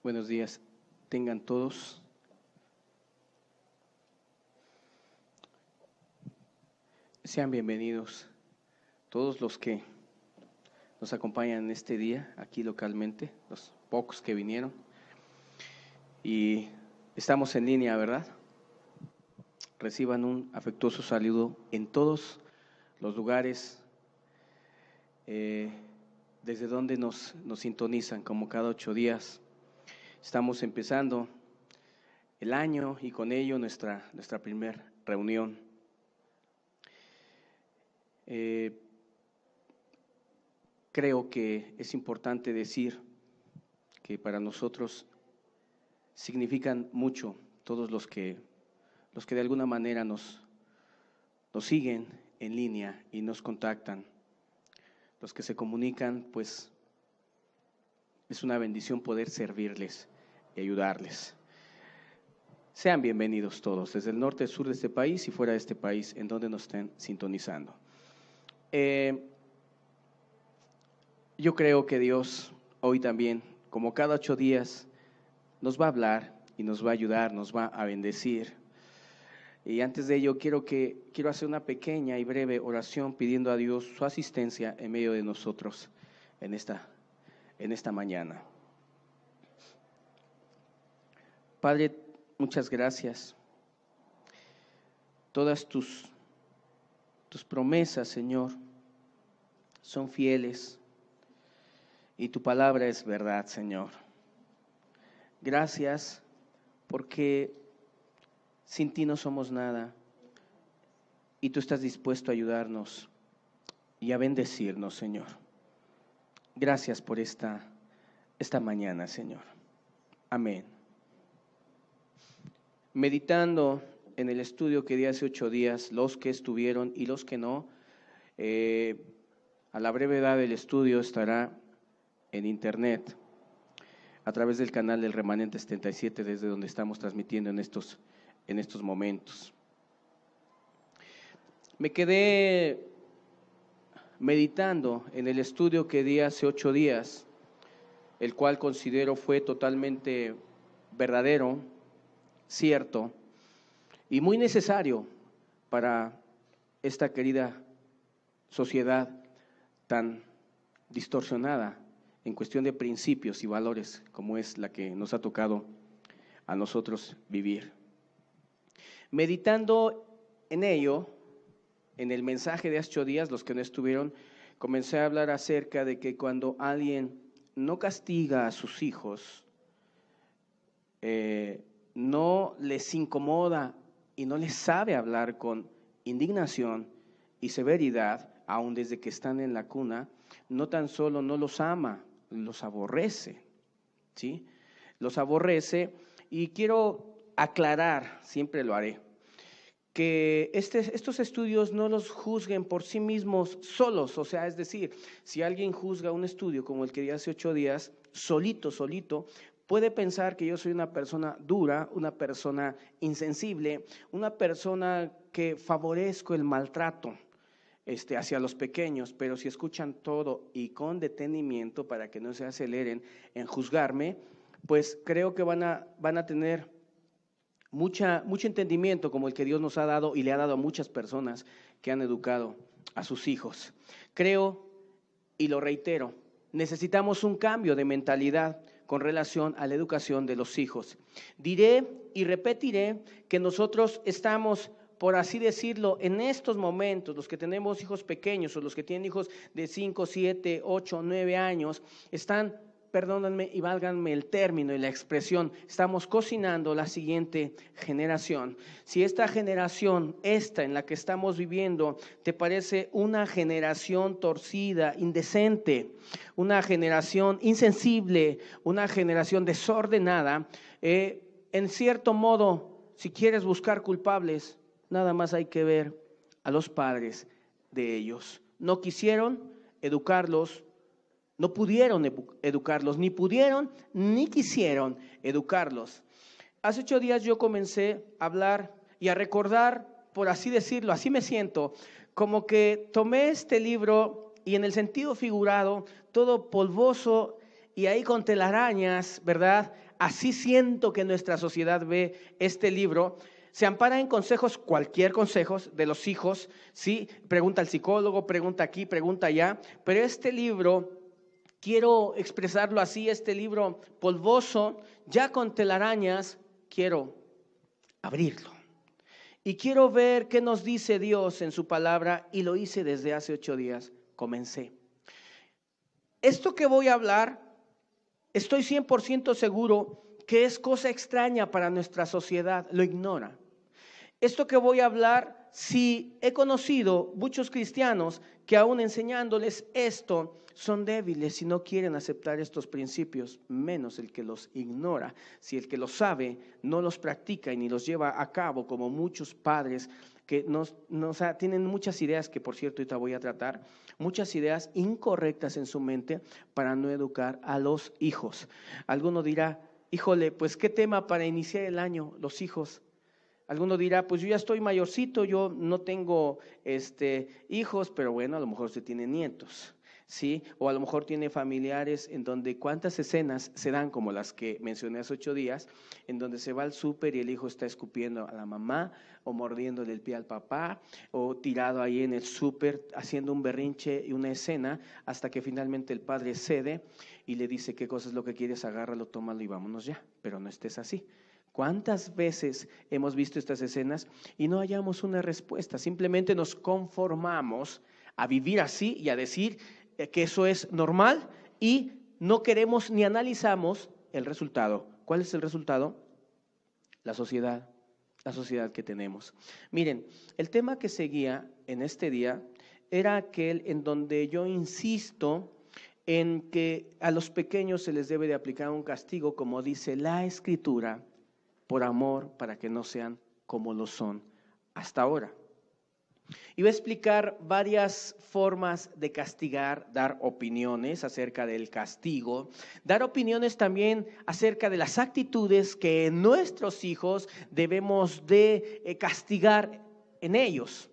Buenos días, tengan todos. Sean bienvenidos todos los que nos acompañan en este día aquí localmente, los pocos que vinieron. Y estamos en línea, ¿verdad? Reciban un afectuoso saludo en todos los lugares desde donde nos sintonizan, como cada 8 días. Estamos empezando el año y con ello nuestra primera reunión. Creo que es importante decir que para nosotros significan mucho todos los que de alguna manera nos siguen en línea y nos contactan, los que se comunican, pues es una bendición poder servirles y ayudarles. Sean bienvenidos todos, desde el norte, sur de este país y fuera de este país, en donde nos estén sintonizando. Yo creo que Dios hoy también, como cada 8 días, nos va a hablar y nos va a ayudar, nos va a bendecir. Y antes de ello quiero hacer una pequeña y breve oración pidiendo a Dios su asistencia en medio de nosotros en esta mañana. Padre, muchas gracias. Todas tus promesas, Señor, son fieles y tu palabra es verdad, Señor. Gracias porque sin ti no somos nada y tú estás dispuesto a ayudarnos y a bendecirnos, Señor. Gracias por esta mañana, Señor. Amén. Meditando en el estudio que di hace 8 días, los que estuvieron y los que no, a la brevedad del estudio estará en internet a través del canal del Remanente 77, desde donde estamos transmitiendo en estos momentos. Me quedé meditando en el estudio que di hace 8 días, el cual considero fue totalmente verdadero, cierto y muy necesario para esta querida sociedad tan distorsionada en cuestión de principios y valores como es la que nos ha tocado a nosotros vivir. Meditando en ello, en el mensaje de hace 8 días, los que no estuvieron, comencé a hablar acerca de que cuando alguien no castiga a sus hijos, no les incomoda y no les sabe hablar con indignación y severidad, aun desde que están en la cuna, no tan solo no los ama, los aborrece, ¿sí? Los aborrece. Y quiero aclarar, siempre lo haré, que estos estudios no los juzguen por sí mismos solos. O sea, es decir, si alguien juzga un estudio como el que di hace 8 días, solito, puede pensar que yo soy una persona dura, una persona insensible, una persona que favorezco el maltrato hacia los pequeños. Pero si escuchan todo y con detenimiento para que no se aceleren en juzgarme, pues creo que van a tener mucho entendimiento como el que Dios nos ha dado y le ha dado a muchas personas que han educado a sus hijos. Creo, y lo reitero, necesitamos un cambio de mentalidad con relación a la educación de los hijos. Diré y repetiré que nosotros estamos, por así decirlo, en estos momentos, los que tenemos hijos pequeños o los que tienen hijos de 5, 7, 8, 9 años, están, perdónenme y válganme el término y la expresión, estamos cocinando la siguiente generación. Si esta generación, en la que estamos viviendo, te parece una generación torcida, indecente, una generación insensible, una generación desordenada, en cierto modo, si quieres buscar culpables, nada más hay que ver a los padres de ellos. No quisieron educarlos, no pudieron educarlos, ni pudieron ni quisieron educarlos. Hace 8 días yo comencé a hablar y a recordar, por así decirlo, así me siento, como que tomé este libro y en el sentido figurado, todo polvoso y ahí con telarañas, ¿verdad? Así siento que nuestra sociedad ve este libro. Se ampara en consejos, cualquier consejo de los hijos, ¿sí? Pregunta al psicólogo, pregunta aquí, pregunta allá, pero este libro, quiero expresarlo así, este libro polvoso, ya con telarañas, quiero abrirlo. Y quiero ver qué nos dice Dios en su palabra, y lo hice desde hace 8 días, comencé. Esto que voy a hablar, estoy 100% seguro que es cosa extraña para nuestra sociedad, lo ignora. Esto que voy a hablar, si he conocido muchos cristianos que aún enseñándoles esto, son débiles y no quieren aceptar estos principios, menos el que los ignora. Si el que los sabe no los practica y ni los lleva a cabo, como muchos padres que tienen muchas ideas, que por cierto ahorita voy a tratar, muchas ideas incorrectas en su mente para no educar a los hijos. Alguno dirá, híjole, pues qué tema para iniciar el año, los hijos. Alguno dirá, pues yo ya estoy mayorcito, yo no tengo hijos, pero bueno, a lo mejor usted tiene nietos, ¿sí? O a lo mejor tiene familiares en donde cuántas escenas se dan, como las que mencioné hace 8 días, en donde se va al súper y el hijo está escupiendo a la mamá, o mordiéndole el pie al papá, o tirado ahí en el súper, haciendo un berrinche y una escena, hasta que finalmente el padre cede y le dice, ¿qué cosa es lo que quieres? Agárralo, tómalo y vámonos ya, pero no estés así. ¿Cuántas veces hemos visto estas escenas y no hallamos una respuesta? Simplemente nos conformamos a vivir así y a decir que eso es normal y no queremos ni analizamos el resultado. ¿Cuál es el resultado? La sociedad que tenemos. Miren, el tema que seguía en este día era aquel en donde yo insisto en que a los pequeños se les debe de aplicar un castigo, como dice la Escritura, por amor, para que no sean como lo son hasta ahora. Y voy a explicar varias formas de castigar, dar opiniones acerca del castigo, dar opiniones también acerca de las actitudes que nuestros hijos debemos de castigar en ellos.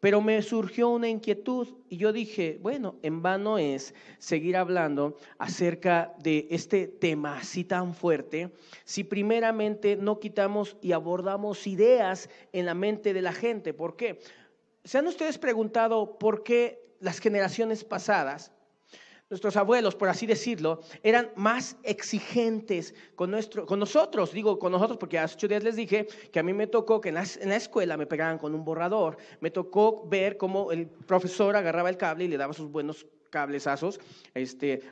Pero me surgió una inquietud y yo dije, bueno, en vano es seguir hablando acerca de este tema así tan fuerte si primeramente no quitamos y abordamos ideas en la mente de la gente. ¿Por qué? ¿Se han ustedes preguntado por qué las generaciones pasadas, nuestros abuelos, por así decirlo, eran más exigentes con nosotros? Digo con nosotros porque hace 8 días les dije que a mí me tocó que en la escuela me pegaban con un borrador. Me tocó ver cómo el profesor agarraba el cable y le daba sus buenos cablezazos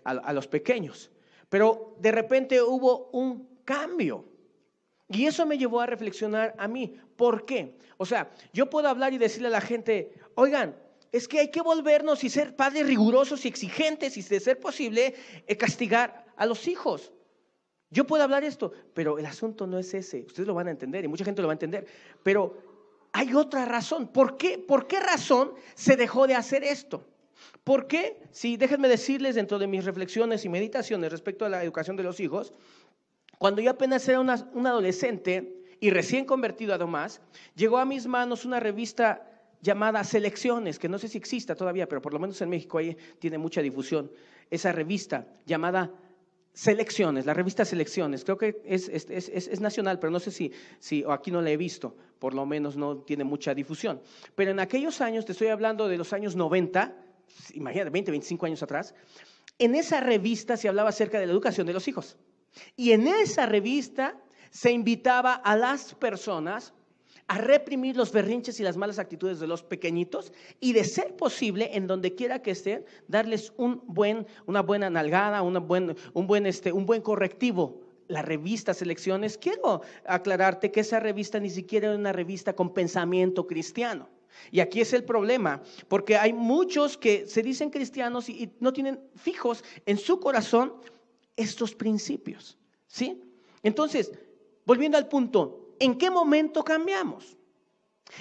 a los pequeños. Pero de repente hubo un cambio. Y eso me llevó a reflexionar a mí. ¿Por qué? O sea, yo puedo hablar y decirle a la gente, oigan, es que hay que volvernos y ser padres rigurosos y exigentes y, de ser posible, castigar a los hijos. Yo puedo hablar esto, pero el asunto no es ese. Ustedes lo van a entender y mucha gente lo va a entender. Pero hay otra razón. ¿Por qué? ¿Por qué razón se dejó de hacer esto? ¿Por qué? Sí, déjenme decirles dentro de mis reflexiones y meditaciones respecto a la educación de los hijos. Cuando yo apenas era un adolescente y recién convertido además, llegó a mis manos una revista llamada Selecciones, que no sé si exista todavía, pero por lo menos en México ahí tiene mucha difusión. Esa revista llamada Selecciones, la revista Selecciones, creo que es nacional, pero no sé si o aquí no la he visto, por lo menos no tiene mucha difusión. Pero en aquellos años, te estoy hablando de los años 90, imagínate, 20, 25 años atrás, en esa revista se hablaba acerca de la educación de los hijos. Y en esa revista se invitaba a las personas a reprimir los berrinches y las malas actitudes de los pequeñitos y, de ser posible, en donde quiera que estén, darles una buena nalgada, un buen correctivo. La revista Selecciones, quiero aclararte que esa revista ni siquiera era una revista con pensamiento cristiano. Y aquí es el problema, porque hay muchos que se dicen cristianos y no tienen fijos en su corazón estos principios, ¿sí? Entonces, volviendo al punto, ¿en qué momento cambiamos?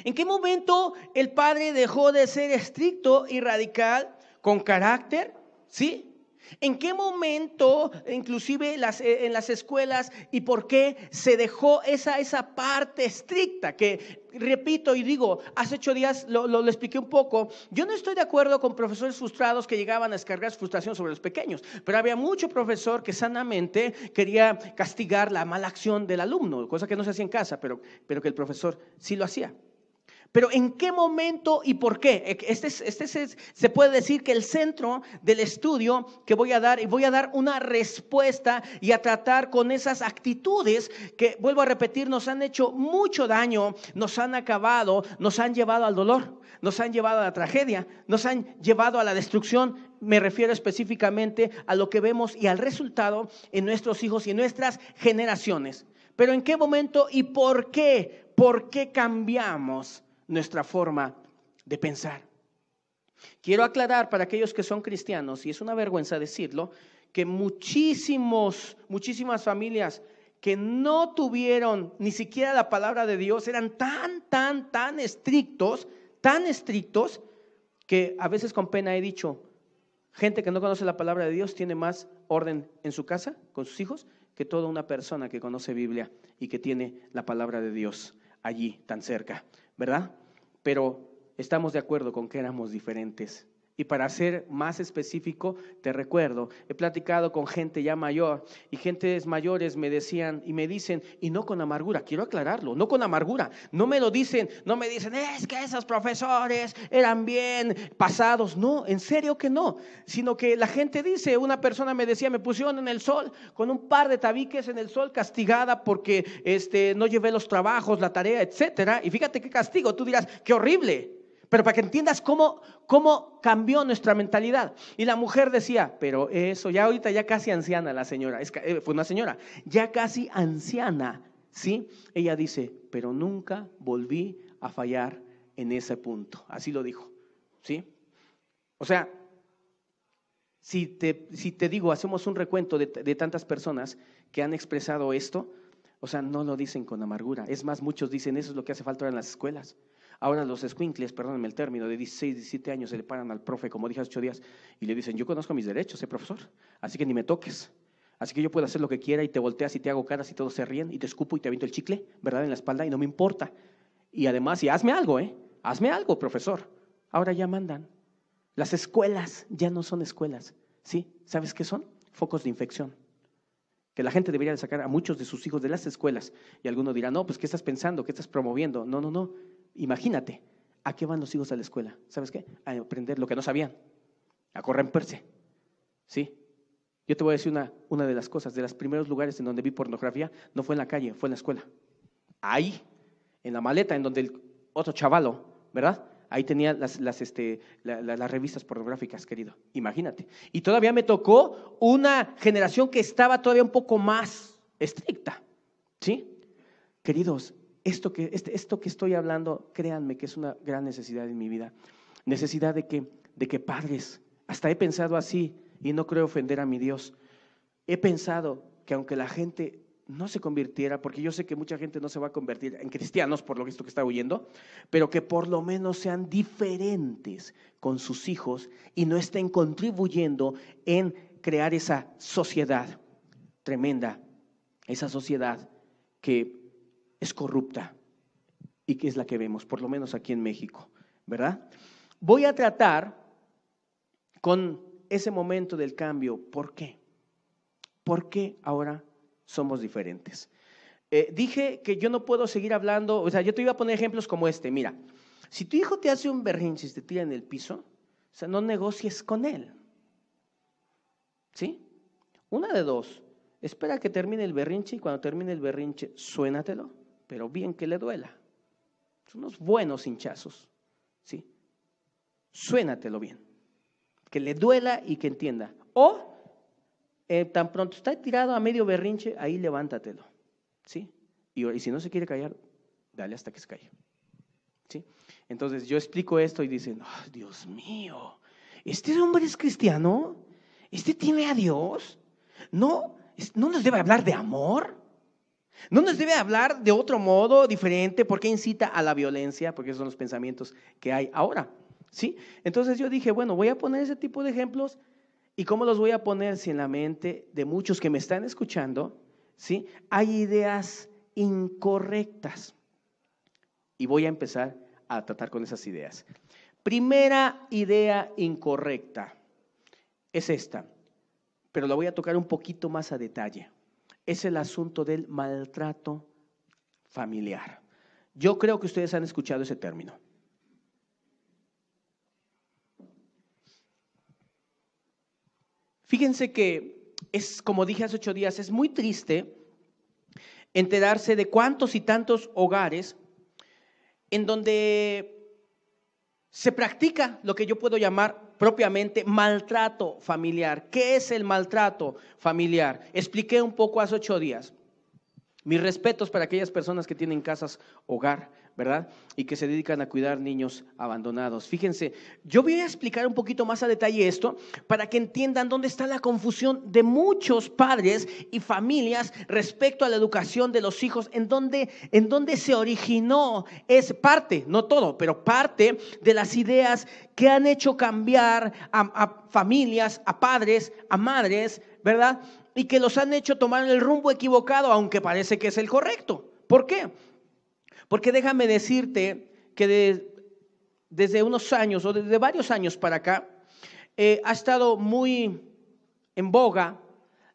¿En qué momento el padre dejó de ser estricto y radical, con carácter, ¿sí? ¿En qué momento, inclusive en las escuelas, y por qué se dejó esa parte estricta? Que repito y digo, hace 8 días lo expliqué un poco. Yo no estoy de acuerdo con profesores frustrados que llegaban a descargar su frustración sobre los pequeños, pero había mucho profesor que sanamente quería castigar la mala acción del alumno, cosa que no se hacía en casa, pero que el profesor sí lo hacía. Pero ¿en qué momento y por qué? Se puede decir que el centro del estudio que voy a dar, y voy a dar una respuesta y a tratar con esas actitudes que, vuelvo a repetir, nos han hecho mucho daño, nos han acabado, nos han llevado al dolor, nos han llevado a la tragedia, nos han llevado a la destrucción. Me refiero específicamente a lo que vemos y al resultado en nuestros hijos y en nuestras generaciones. Pero ¿en qué momento y por qué? ¿Por qué cambiamos nuestra forma de pensar? Quiero aclarar para aquellos que son cristianos, y es una vergüenza decirlo, que muchísimas familias que no tuvieron ni siquiera la palabra de Dios eran tan estrictos, que a veces con pena he dicho, gente que no conoce la palabra de Dios tiene más orden en su casa con sus hijos que toda una persona que conoce Biblia y que tiene la palabra de Dios allí tan cerca, ¿verdad? Pero estamos de acuerdo con que éramos diferentes. Y para ser más específico, te recuerdo, he platicado con gente ya mayor y gentes mayores me decían y me dicen, y no con amargura, quiero aclararlo, no con amargura, no me dicen, es que esos profesores eran bien pasados, no, en serio que no, sino que la gente dice, una persona me decía, me pusieron en el sol con un par de tabiques en el sol, castigada porque no llevé los trabajos, la tarea, etcétera, y fíjate qué castigo, tú dirás, qué horrible. Pero para que entiendas cómo cambió nuestra mentalidad. Y la mujer decía, pero eso, ya ahorita ya casi anciana la señora, fue una señora, ya casi anciana, ¿sí? Ella dice, pero nunca volví a fallar en ese punto. Así lo dijo, ¿sí? O sea, si te digo, hacemos un recuento de tantas personas que han expresado esto, o sea, no lo dicen con amargura. Es más, muchos dicen, eso es lo que hace falta ahora en las escuelas. Ahora los escuincles, perdónenme el término, de 16, 17 años se le paran al profe, como dije hace 8 días, y le dicen, yo conozco mis derechos, profesor, así que ni me toques, así que yo puedo hacer lo que quiera y te volteas y te hago caras y todos se ríen y te escupo y te aviento el chicle, ¿verdad?, en la espalda y no me importa. Y además, y hazme algo, profesor. Ahora ya mandan. Las escuelas ya no son escuelas, ¿sí? ¿Sabes qué son? Focos de infección. Que la gente debería de sacar a muchos de sus hijos de las escuelas. Y alguno dirá, no, pues ¿qué estás pensando? ¿Qué estás promoviendo? No. Imagínate, ¿a qué van los hijos a la escuela? ¿Sabes qué? A aprender lo que no sabían, a corromperse, ¿sí? Yo te voy a decir una de las cosas, de los primeros lugares en donde vi pornografía, no fue en la calle, fue en la escuela. Ahí, en la maleta, en donde el otro chavalo, ¿verdad? Ahí tenía las revistas pornográficas, querido, imagínate. Y todavía me tocó una generación que estaba todavía un poco más estricta, ¿sí? Queridos, esto que estoy hablando, créanme que es una gran necesidad en mi vida. Necesidad de que padres, hasta he pensado así, y no creo ofender a mi Dios, he pensado que aunque la gente no se convirtiera, porque yo sé que mucha gente no se va a convertir en cristianos por lo que está oyendo, pero que por lo menos sean diferentes con sus hijos y no estén contribuyendo en crear esa sociedad tremenda, esa sociedad que es corrupta y que es la que vemos, por lo menos aquí en México, ¿verdad? Voy a tratar con ese momento del cambio. ¿Por qué? ¿Por qué ahora somos diferentes? Dije que yo no puedo seguir hablando, o sea, yo te iba a poner ejemplos como este. Mira, si tu hijo te hace un berrinche y te tira en el piso, o sea, no negocies con él, ¿sí? Una de dos, espera que termine el berrinche y cuando termine el berrinche, suénatelo, pero bien que le duela. Son unos buenos hinchazos, ¿sí? Suénatelo bien, que le duela y que entienda. O tan pronto está tirado a medio berrinche, ahí levántatelo, ¿sí? Y si no se quiere callar, dale hasta que se calle, ¿sí? Entonces yo explico esto y dicen, oh, Dios mío, ¿este hombre es cristiano? ¿Este tiene a Dios? ¿No nos debe hablar de amor? ¿No nos debe hablar de otro modo diferente? ¿Por qué incita a la violencia? Porque esos son los pensamientos que hay ahora, ¿sí? Entonces yo dije, bueno, voy a poner ese tipo de ejemplos ¿Y cómo los voy a poner si en la mente de muchos que me están escuchando, ¿sí?, hay ideas incorrectas? Y voy a empezar a tratar con esas ideas. Primera idea incorrecta es esta, pero la voy a tocar un poquito más a detalle. Es el asunto del maltrato familiar. Yo creo que ustedes han escuchado ese término. Fíjense que es, como dije hace 8 días, es muy triste enterarse de cuántos y tantos hogares en donde se practica lo que yo puedo llamar propiamente maltrato familiar. ¿Qué es el maltrato familiar? Expliqué un poco hace 8 días. Mis respetos para aquellas personas que tienen casas hogar, ¿verdad? Y que se dedican a cuidar niños abandonados. Fíjense, yo voy a explicar un poquito más a detalle esto para que entiendan dónde está la confusión de muchos padres y familias respecto a la educación de los hijos, en donde se originó, es parte, no todo, pero parte de las ideas que han hecho cambiar a familias, a padres, a madres, ¿verdad? Y que los han hecho tomar el rumbo equivocado, aunque parece que es el correcto. ¿Por qué? Porque déjame decirte que desde unos años o desde varios años para acá ha estado muy en boga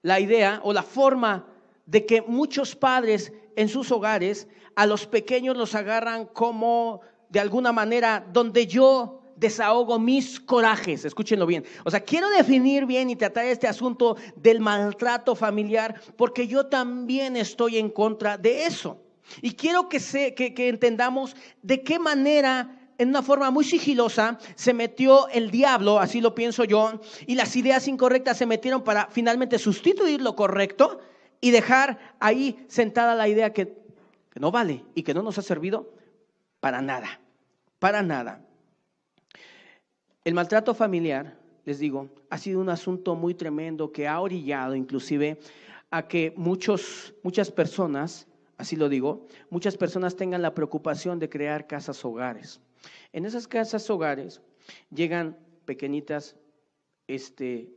la idea o la forma de que muchos padres en sus hogares a los pequeños los agarran como de alguna manera donde yo desahogo mis corajes. Escúchenlo bien. O sea, quiero definir bien y tratar este asunto del maltrato familiar porque yo también estoy en contra de eso. Y quiero que entendamos de qué manera, en una forma muy sigilosa, se metió el diablo, así lo pienso yo, y las ideas incorrectas se metieron para finalmente sustituir lo correcto y dejar ahí sentada la idea que no vale y que no nos ha servido para nada, para nada. El maltrato familiar, les digo, ha sido un asunto muy tremendo que ha orillado inclusive a que muchas personas, así lo digo, muchas personas tengan la preocupación de crear casas hogares. En esas casas hogares llegan pequeñitas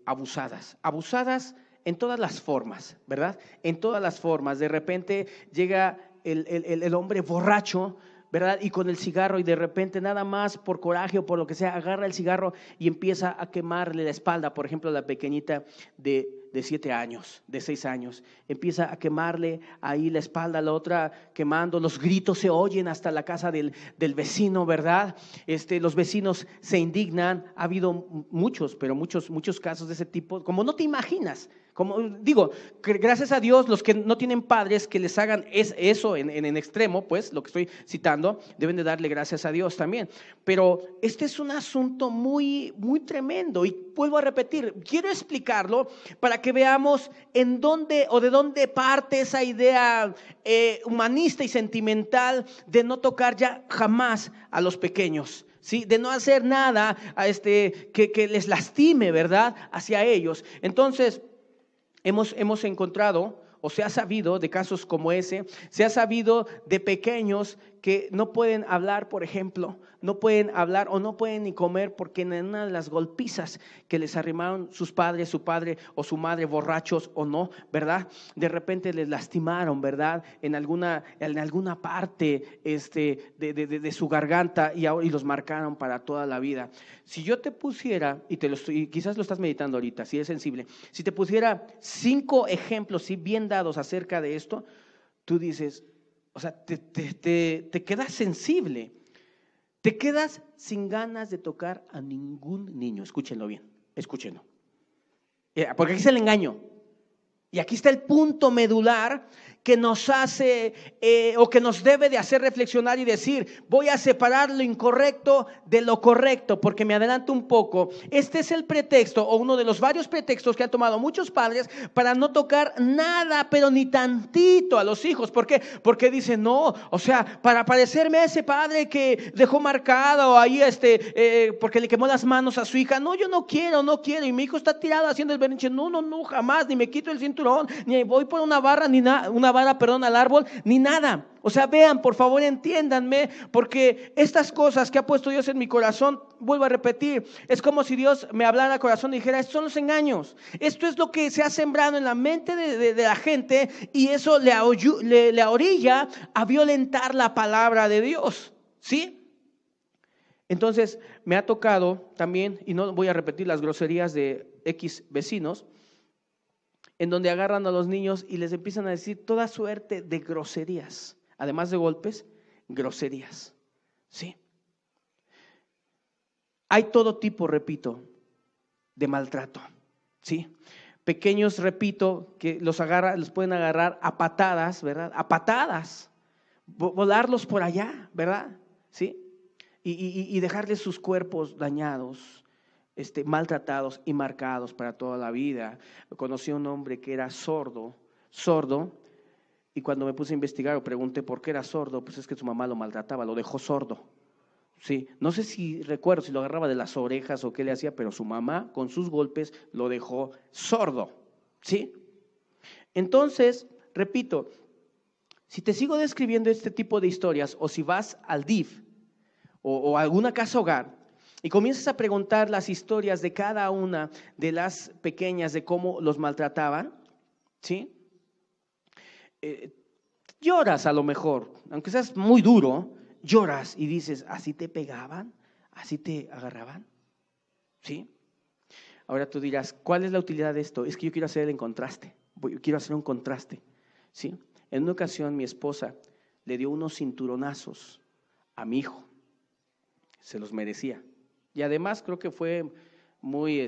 abusadas en todas las formas, ¿verdad? En todas las formas. De repente llega el hombre borracho, ¿verdad? Y con el cigarro, y de repente nada más por coraje o por lo que sea, agarra el cigarro y empieza a quemarle la espalda. Por ejemplo, la pequeñita de 7 años, de 6 años, empieza a quemarle ahí la espalda, la otra quemando, los gritos se oyen hasta la casa del vecino, ¿verdad? Los vecinos se indignan. Ha habido muchos casos de ese tipo, como no te imaginas. Como digo, gracias a Dios, los que no tienen padres que les hagan eso en extremo, pues lo que estoy citando, deben de darle gracias a Dios también. Pero este es un asunto muy, muy tremendo y vuelvo a repetir, quiero explicarlo para que veamos en dónde o de dónde parte esa idea humanista y sentimental de no tocar ya jamás a los pequeños. ¿Sí? De no hacer nada que les lastime, ¿verdad? Hacia ellos. Entonces, hemos encontrado, o se ha sabido de casos como ese, se ha sabido de pequeños que no pueden hablar, por ejemplo, no pueden hablar o no pueden ni comer porque en una de las golpizas que les arrimaron sus padres, su padre o su madre, borrachos o no, ¿verdad? De repente les lastimaron, ¿verdad? En alguna parte de su garganta y los marcaron para toda la vida. Si yo te pusiera, y quizás lo estás meditando ahorita, si es sensible, si te pusiera 5 ejemplos, ¿sí?, bien dados acerca de esto, tú dices, o sea, te quedas sensible, te quedas sin ganas de tocar a ningún niño. Escúchenlo bien, escúchenlo. Porque aquí está el engaño. Y aquí está el punto medular que nos hace o que nos debe de hacer reflexionar y decir, voy a separar lo incorrecto de lo correcto, porque me adelanto un poco. Este es el pretexto o uno de los varios pretextos que han tomado muchos padres para no tocar nada, pero ni tantito a los hijos. ¿Por qué? Porque dicen, no, o sea, para parecerme a ese padre que dejó marcado ahí porque le quemó las manos a su hija. No, yo no quiero, y mi hijo está tirado haciendo el berrinche. No, jamás, ni me quito el cinturón, ni voy por una barra, ni una vara, perdón, al árbol, ni nada. O sea, vean, por favor, entiéndanme, porque estas cosas que ha puesto Dios en mi corazón, vuelvo a repetir, es como si Dios me hablara al corazón y dijera, estos son los engaños. Esto es lo que se ha sembrado en la mente de la gente, y eso le orilla a violentar la palabra de Dios, ¿sí? Entonces, me ha tocado también, y no voy a repetir las groserías de X vecinos, en donde agarran a los niños y les empiezan a decir toda suerte de groserías, además de golpes, groserías, ¿sí? Hay todo tipo, repito, de maltrato, ¿sí? Pequeños, repito, que los pueden agarrar a patadas, ¿verdad? A patadas, volarlos por allá, ¿verdad? ¿Sí? Y dejarles sus cuerpos dañados, maltratados y marcados para toda la vida. Conocí a un hombre que era sordo, y cuando me puse a investigar o pregunté por qué era sordo, pues es que su mamá lo maltrataba, lo dejó sordo. Sí, no sé si recuerdo si lo agarraba de las orejas o qué le hacía, pero su mamá con sus golpes lo dejó sordo, ¿sí? Entonces, repito, si te sigo describiendo este tipo de historias, o si vas al DIF o alguna casa hogar y comienzas a preguntar las historias de cada una de las pequeñas, de cómo los maltrataban, ¿sí? Lloras a lo mejor, aunque seas muy duro, lloras y dices, ¿así te pegaban? ¿Así te agarraban? ¿Sí? Ahora tú dirás, ¿cuál es la utilidad de esto? Es que yo quiero hacer el contraste, quiero hacer un contraste, ¿sí? En una ocasión mi esposa le dio unos cinturonazos a mi hijo, se los merecía. Y además creo que fue muy,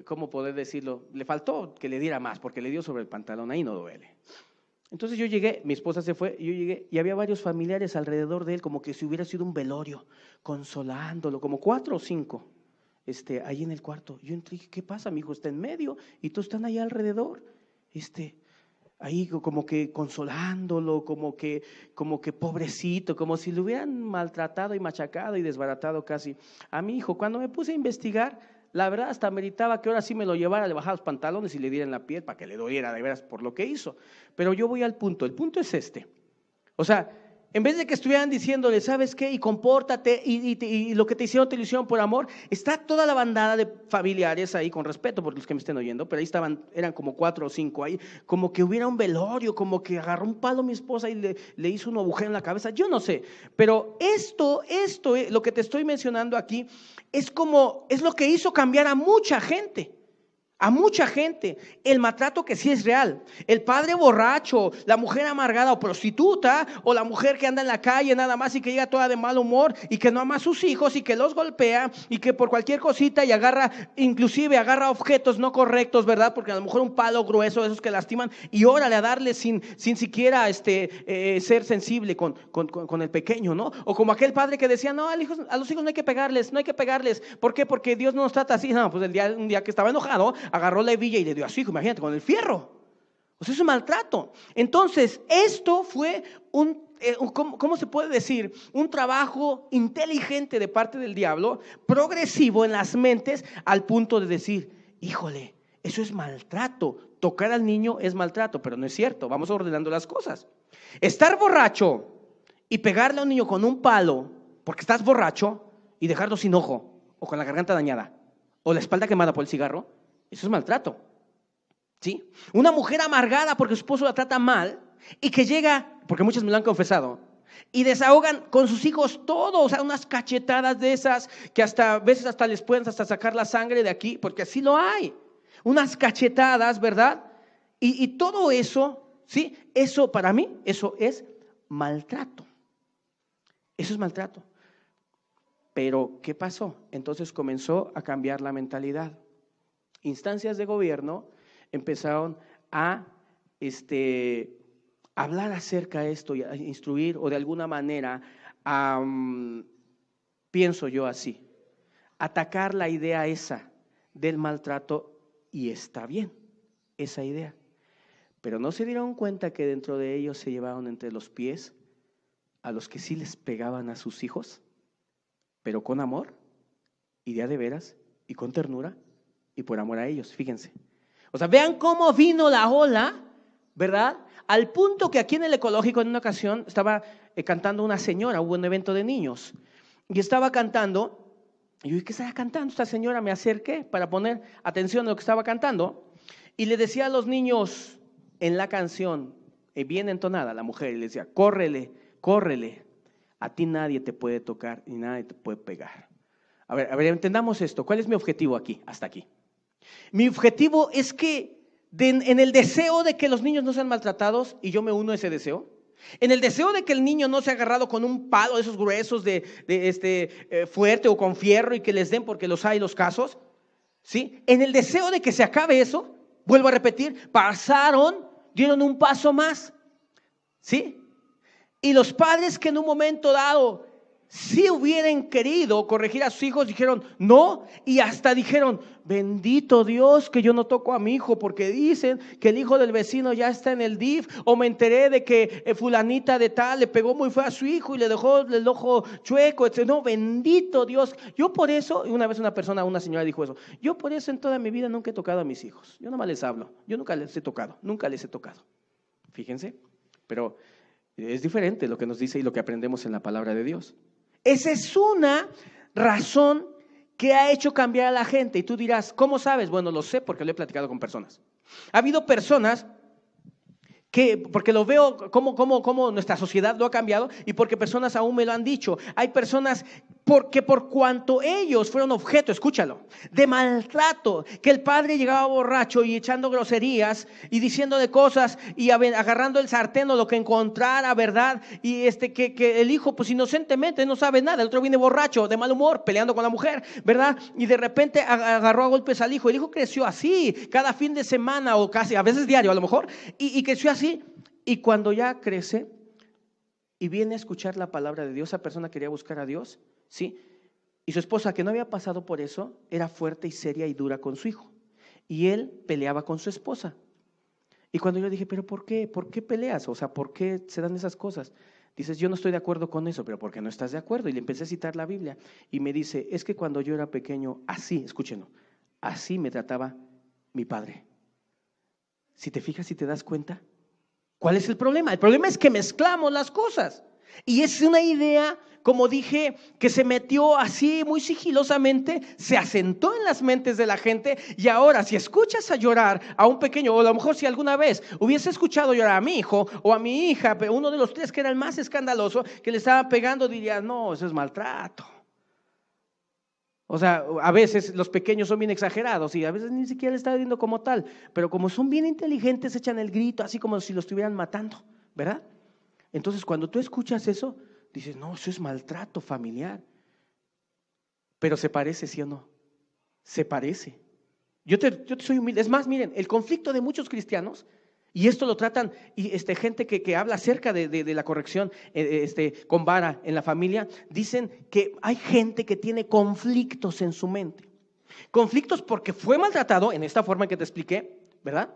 ¿cómo poder decirlo? Le faltó que le diera más, porque le dio sobre el pantalón, ahí no duele. Entonces yo llegué, mi esposa se fue, yo llegué y había varios familiares alrededor de él, como que si hubiera sido un velorio, consolándolo, como 4 o 5, ahí en el cuarto. Yo entré y dije, ¿qué pasa? Mi hijo está en medio y todos están ahí alrededor, ahí como que consolándolo, como que pobrecito, como si lo hubieran maltratado y machacado y desbaratado casi a mi hijo. Cuando me puse a investigar, la verdad hasta meritaba que ahora sí me lo llevara, le bajara los pantalones y le diera en la piel para que le doliera de veras por lo que hizo. Pero yo voy al punto, el punto es o sea, en vez de que estuvieran diciéndole, ¿sabes qué? Y compórtate, y lo que te hicieron por amor. Está toda la bandada de familiares ahí, con respeto por los que me estén oyendo, pero ahí eran como 4 o 5 ahí, como que hubiera un velorio, como que agarró un palo a mi esposa y le hizo un agujero en la cabeza, yo no sé. Pero esto, lo que te estoy mencionando aquí, es lo que hizo cambiar a mucha gente. A mucha gente, el maltrato que sí es real, el padre borracho, la mujer amargada o prostituta, o la mujer que anda en la calle nada más y que llega toda de mal humor y que no ama a sus hijos y que los golpea y que por cualquier cosita y inclusive agarra objetos no correctos, ¿verdad? Porque a lo mejor un palo grueso, esos que lastiman, y órale a darle sin siquiera ser sensible con el pequeño, ¿no? O como aquel padre que decía, no, a los hijos no hay que pegarles, ¿por qué? Porque Dios no nos trata así. No, pues un día que estaba enojado, agarró la hebilla y le dio a su hijo, imagínate, con el fierro. O sea, es un maltrato. Entonces, esto fue ¿cómo se puede decir? Un trabajo inteligente de parte del diablo, progresivo en las mentes, al punto de decir, híjole, eso es maltrato. Tocar al niño es maltrato, pero no es cierto. Vamos ordenando las cosas. Estar borracho y pegarle a un niño con un palo porque estás borracho y dejarlo sin ojo, o con la garganta dañada, o la espalda quemada por el cigarro, eso es maltrato, ¿sí? Una mujer amargada porque su esposo la trata mal y que llega, porque muchas me lo han confesado, y desahogan con sus hijos todo, o sea, unas cachetadas de esas que a veces hasta les pueden sacar la sangre de aquí, porque así lo hay, unas cachetadas, ¿verdad? Y todo eso, ¿sí? Eso para mí, eso es maltrato. Eso es maltrato. Pero, ¿qué pasó? Entonces comenzó a cambiar la mentalidad. Instancias de gobierno empezaron a hablar acerca de esto y a instruir, o de alguna manera, pienso yo así, atacar la idea esa del maltrato, y está bien esa idea. Pero no se dieron cuenta que dentro de ellos se llevaron entre los pies a los que sí les pegaban a sus hijos, pero con amor y de veras y con ternura y por amor a ellos, fíjense. O sea, vean cómo vino la ola ¿verdad? Al punto que aquí en el ecológico en una ocasión estaba cantando una señora, hubo un evento de niños, y estaba cantando, y yo dije, ¿qué estaba cantando esta señora? Me acerqué para poner atención a lo que estaba cantando, y le decía a los niños en la canción, bien entonada la mujer, y le decía, córrele, córrele, a ti nadie te puede tocar ni nadie te puede pegar. A ver, entendamos esto. ¿Cuál es mi objetivo aquí, hasta aquí? Mi objetivo es que en el deseo de que los niños no sean maltratados, y yo me uno a ese deseo, en el deseo de que el niño no sea agarrado con un palo de esos gruesos fuerte o con fierro y que les den, porque los hay los casos, ¿sí? En el deseo de que se acabe eso, vuelvo a repetir, dieron un paso más, ¿sí? Y los padres que en un momento dado si hubieran querido corregir a sus hijos, dijeron no, y hasta dijeron, bendito Dios que yo no toco a mi hijo, porque dicen que el hijo del vecino ya está en el DIF, o me enteré de que fulanita de tal le pegó muy feo a su hijo y le dejó el ojo chueco, etc. No, bendito Dios. Yo por eso, una vez una señora dijo eso, yo por eso en toda mi vida nunca he tocado a mis hijos, yo nomás les hablo, yo nunca les he tocado. Fíjense, pero es diferente lo que nos dice y lo que aprendemos en la palabra de Dios. Esa es una razón que ha hecho cambiar a la gente. Y tú dirás, ¿cómo sabes? Bueno, lo sé porque lo he platicado con personas. Ha habido personas que, porque lo veo cómo nuestra sociedad lo ha cambiado y porque personas aún me lo han dicho. Hay personas porque por cuanto ellos fueron objeto, escúchalo, de maltrato, que el padre llegaba borracho y echando groserías y diciendo de cosas y agarrando el sartén o lo que encontrara, ¿verdad? Y que el hijo pues inocentemente no sabe nada, el otro viene borracho, de mal humor, peleando con la mujer, ¿verdad? Y de repente agarró a golpes al hijo. El hijo creció así, cada fin de semana o casi, a veces diario a lo mejor, y creció así. Y cuando ya crece y viene a escuchar la palabra de Dios, esa persona quería buscar a Dios, ¿sí? Y su esposa, que no había pasado por eso, era fuerte y seria y dura con su hijo. Y él peleaba con su esposa. Y cuando yo dije, ¿pero por qué? ¿Por qué peleas? O sea, ¿por qué se dan esas cosas? Dices, yo no estoy de acuerdo con eso, pero ¿por qué no estás de acuerdo? Y le empecé a citar la Biblia. Y me dice, es que cuando yo era pequeño, así, escúchenlo, así me trataba mi padre. Si te fijas, si te das cuenta, ¿cuál es el problema? El problema es que mezclamos las cosas. Y es una idea, como dije, que se metió así muy sigilosamente, se asentó en las mentes de la gente. Y ahora si escuchas a llorar a un pequeño, o a lo mejor si alguna vez hubiese escuchado llorar a mi hijo o a mi hija, uno de los tres que era el más escandaloso, que le estaba pegando, dirías, no, eso es maltrato. O sea, a veces los pequeños son bien exagerados y a veces ni siquiera le está viendo como tal, pero como son bien inteligentes echan el grito así como si lo estuvieran matando, ¿verdad? Entonces cuando tú escuchas eso, dices, no, eso es maltrato familiar. Pero se parece, ¿sí o no? Se parece. Yo te soy humilde. Es más, miren, el conflicto de muchos cristianos, y esto lo tratan y gente que habla acerca de la corrección con vara en la familia, dicen que hay gente que tiene conflictos en su mente. Conflictos porque fue maltratado en esta forma que te expliqué, ¿verdad?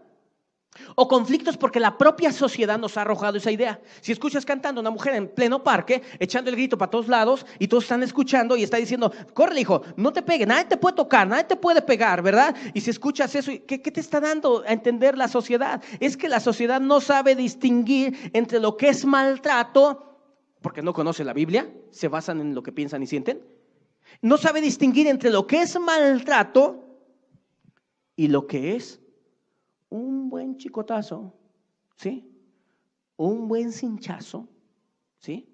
O conflictos porque la propia sociedad nos ha arrojado esa idea. Si escuchas cantando a una mujer en pleno parque, echando el grito para todos lados y todos están escuchando y está diciendo, corre hijo, no te pegue, nadie te puede tocar, nadie te puede pegar, ¿verdad? Y si escuchas eso, ¿qué te está dando a entender la sociedad? Es que la sociedad no sabe distinguir entre lo que es maltrato, porque no conoce la Biblia, se basan en lo que piensan y sienten. No sabe distinguir entre lo que es maltrato y lo que es un buen chicotazo, ¿sí? Un buen cinchazo, ¿sí?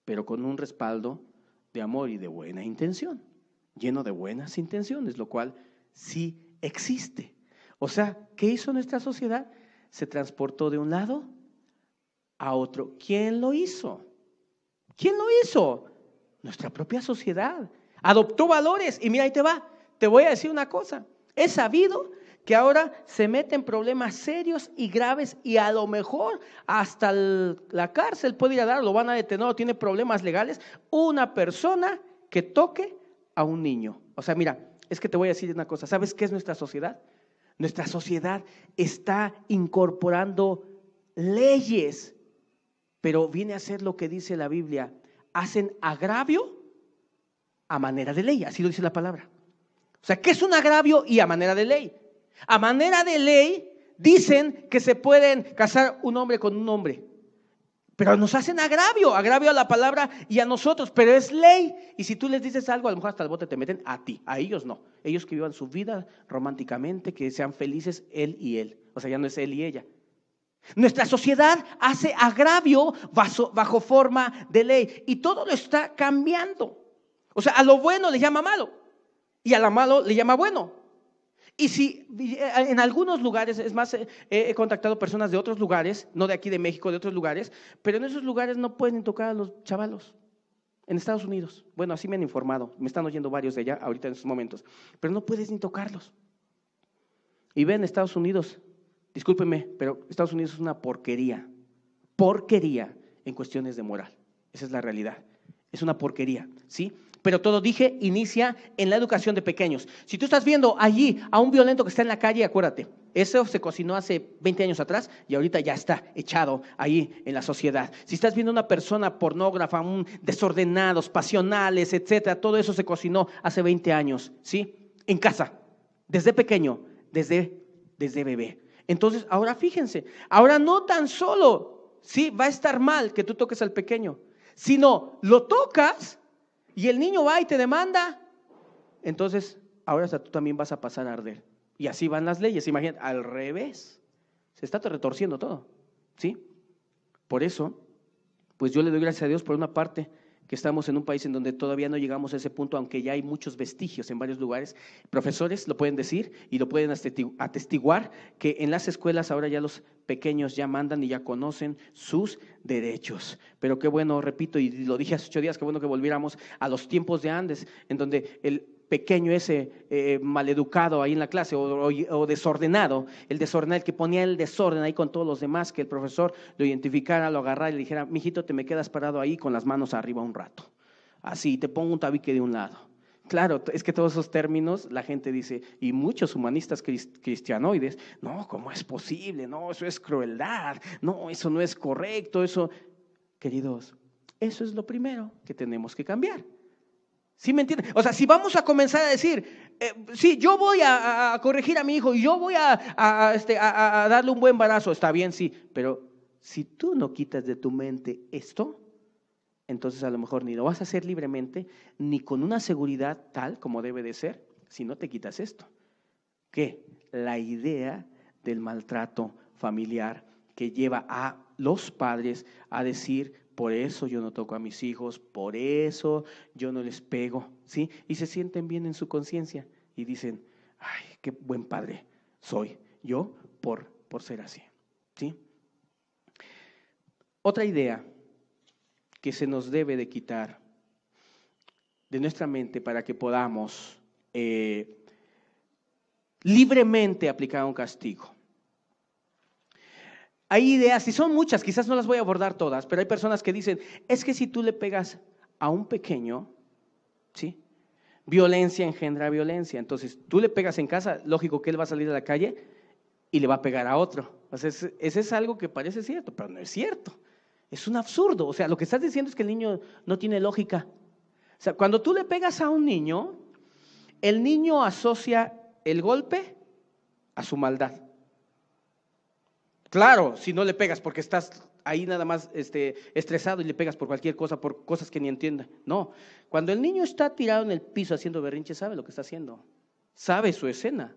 Pero con un respaldo de amor y de buena intención, lleno de buenas intenciones, lo cual sí existe. O sea, ¿qué hizo nuestra sociedad? Se transportó de un lado a otro. ¿Quién lo hizo? ¿Quién lo hizo? Nuestra propia sociedad. Adoptó valores y mira, ahí te va. Te voy a decir una cosa. Es sabido que ahora se mete en problemas serios y graves y a lo mejor hasta la cárcel puede ir a dar, lo van a detener o tiene problemas legales, una persona que toque a un niño. O sea, mira, es que te voy a decir una cosa, ¿sabes qué es nuestra sociedad? Nuestra sociedad está incorporando leyes, pero viene a ser lo que dice la Biblia, hacen agravio a manera de ley, así lo dice la palabra. O sea, ¿qué es un agravio y a manera de ley? A manera de ley dicen que se pueden casar un hombre con un hombre, pero nos hacen agravio a la palabra y a nosotros, pero es ley. Y si tú les dices algo, a lo mejor hasta el bote te meten a ti, a ellos no. Ellos que vivan su vida románticamente, que sean felices él y él. O sea, ya no es él y ella. Nuestra sociedad hace agravio bajo forma de ley y todo lo está cambiando. O sea, a lo bueno le llama malo y a lo malo le llama bueno. Y si en algunos lugares, es más, he contactado personas de otros lugares, no de aquí de México, de otros lugares, pero en esos lugares no pueden tocar a los chavalos. En Estados Unidos, bueno, así me han informado, me están oyendo varios de allá ahorita en estos momentos, pero no puedes ni tocarlos. Y ven, Estados Unidos, discúlpenme, pero Estados Unidos es una porquería en cuestiones de moral. Esa es la realidad, es una porquería, ¿sí? Pero todo, dije, inicia en la educación de pequeños. Si tú estás viendo allí a un violento que está en la calle, acuérdate, eso se cocinó hace 20 años atrás y ahorita ya está echado ahí en la sociedad. Si estás viendo una persona pornógrafa, desordenados, pasionales, etcétera, todo eso se cocinó hace 20 años, ¿sí? En casa, desde pequeño, desde bebé. Entonces, ahora fíjense, ahora no tan solo, ¿sí? Va a estar mal que tú toques al pequeño, sino lo tocas y el niño va y te demanda, entonces ahora hasta tú también vas a pasar a arder. Y así van las leyes, imagínate, al revés, se está retorciendo todo, ¿sí? Por eso, pues yo le doy gracias a Dios por una parte que estamos en un país en donde todavía no llegamos a ese punto, aunque ya hay muchos vestigios en varios lugares. Profesores lo pueden decir y lo pueden atestiguar, que en las escuelas ahora ya los pequeños ya mandan y ya conocen sus derechos. Pero qué bueno, repito, y lo dije hace 8 días, qué bueno que volviéramos a los tiempos de antes, en donde el pequeño ese maleducado ahí en la clase o desordenado, el que ponía el desorden ahí con todos los demás, que el profesor lo identificara, lo agarrara y le dijera, mijito, te me quedas parado ahí con las manos arriba un rato, así, te pongo un tabique de un lado. Claro, es que todos esos términos la gente dice, y muchos humanistas cristianoides, no, ¿cómo es posible? No, eso es crueldad, no, eso no es correcto, eso, queridos, eso es lo primero que tenemos que cambiar. ¿Sí me entienden? O sea, si vamos a comenzar a decir, sí, yo voy a corregir a mi hijo y yo voy a darle un buen embarazo, está bien, sí, pero si tú no quitas de tu mente esto, entonces a lo mejor ni lo vas a hacer libremente, ni con una seguridad tal como debe de ser, si no te quitas esto. ¿Qué? La idea del maltrato familiar que lleva a los padres a decir, por eso yo no toco a mis hijos, por eso yo no les pego, ¿sí? Y se sienten bien en su conciencia y dicen, ay, qué buen padre soy yo por ser así, ¿sí? Otra idea que se nos debe de quitar de nuestra mente para que podamos libremente aplicar un castigo. Hay ideas, y son muchas, quizás no las voy a abordar todas, pero hay personas que dicen, es que si tú le pegas a un pequeño, ¿sí? Violencia engendra violencia. Entonces, tú le pegas en casa, lógico que él va a salir a la calle y le va a pegar a otro. O sea, ese es algo que parece cierto, pero no es cierto. Es un absurdo. O sea, lo que estás diciendo es que el niño no tiene lógica. O sea, cuando tú le pegas a un niño, el niño asocia el golpe a su maldad. Claro, si no le pegas porque estás ahí nada más estresado y le pegas por cualquier cosa, por cosas que ni entienda. No, cuando el niño está tirado en el piso haciendo berrinche, sabe lo que está haciendo, sabe su escena.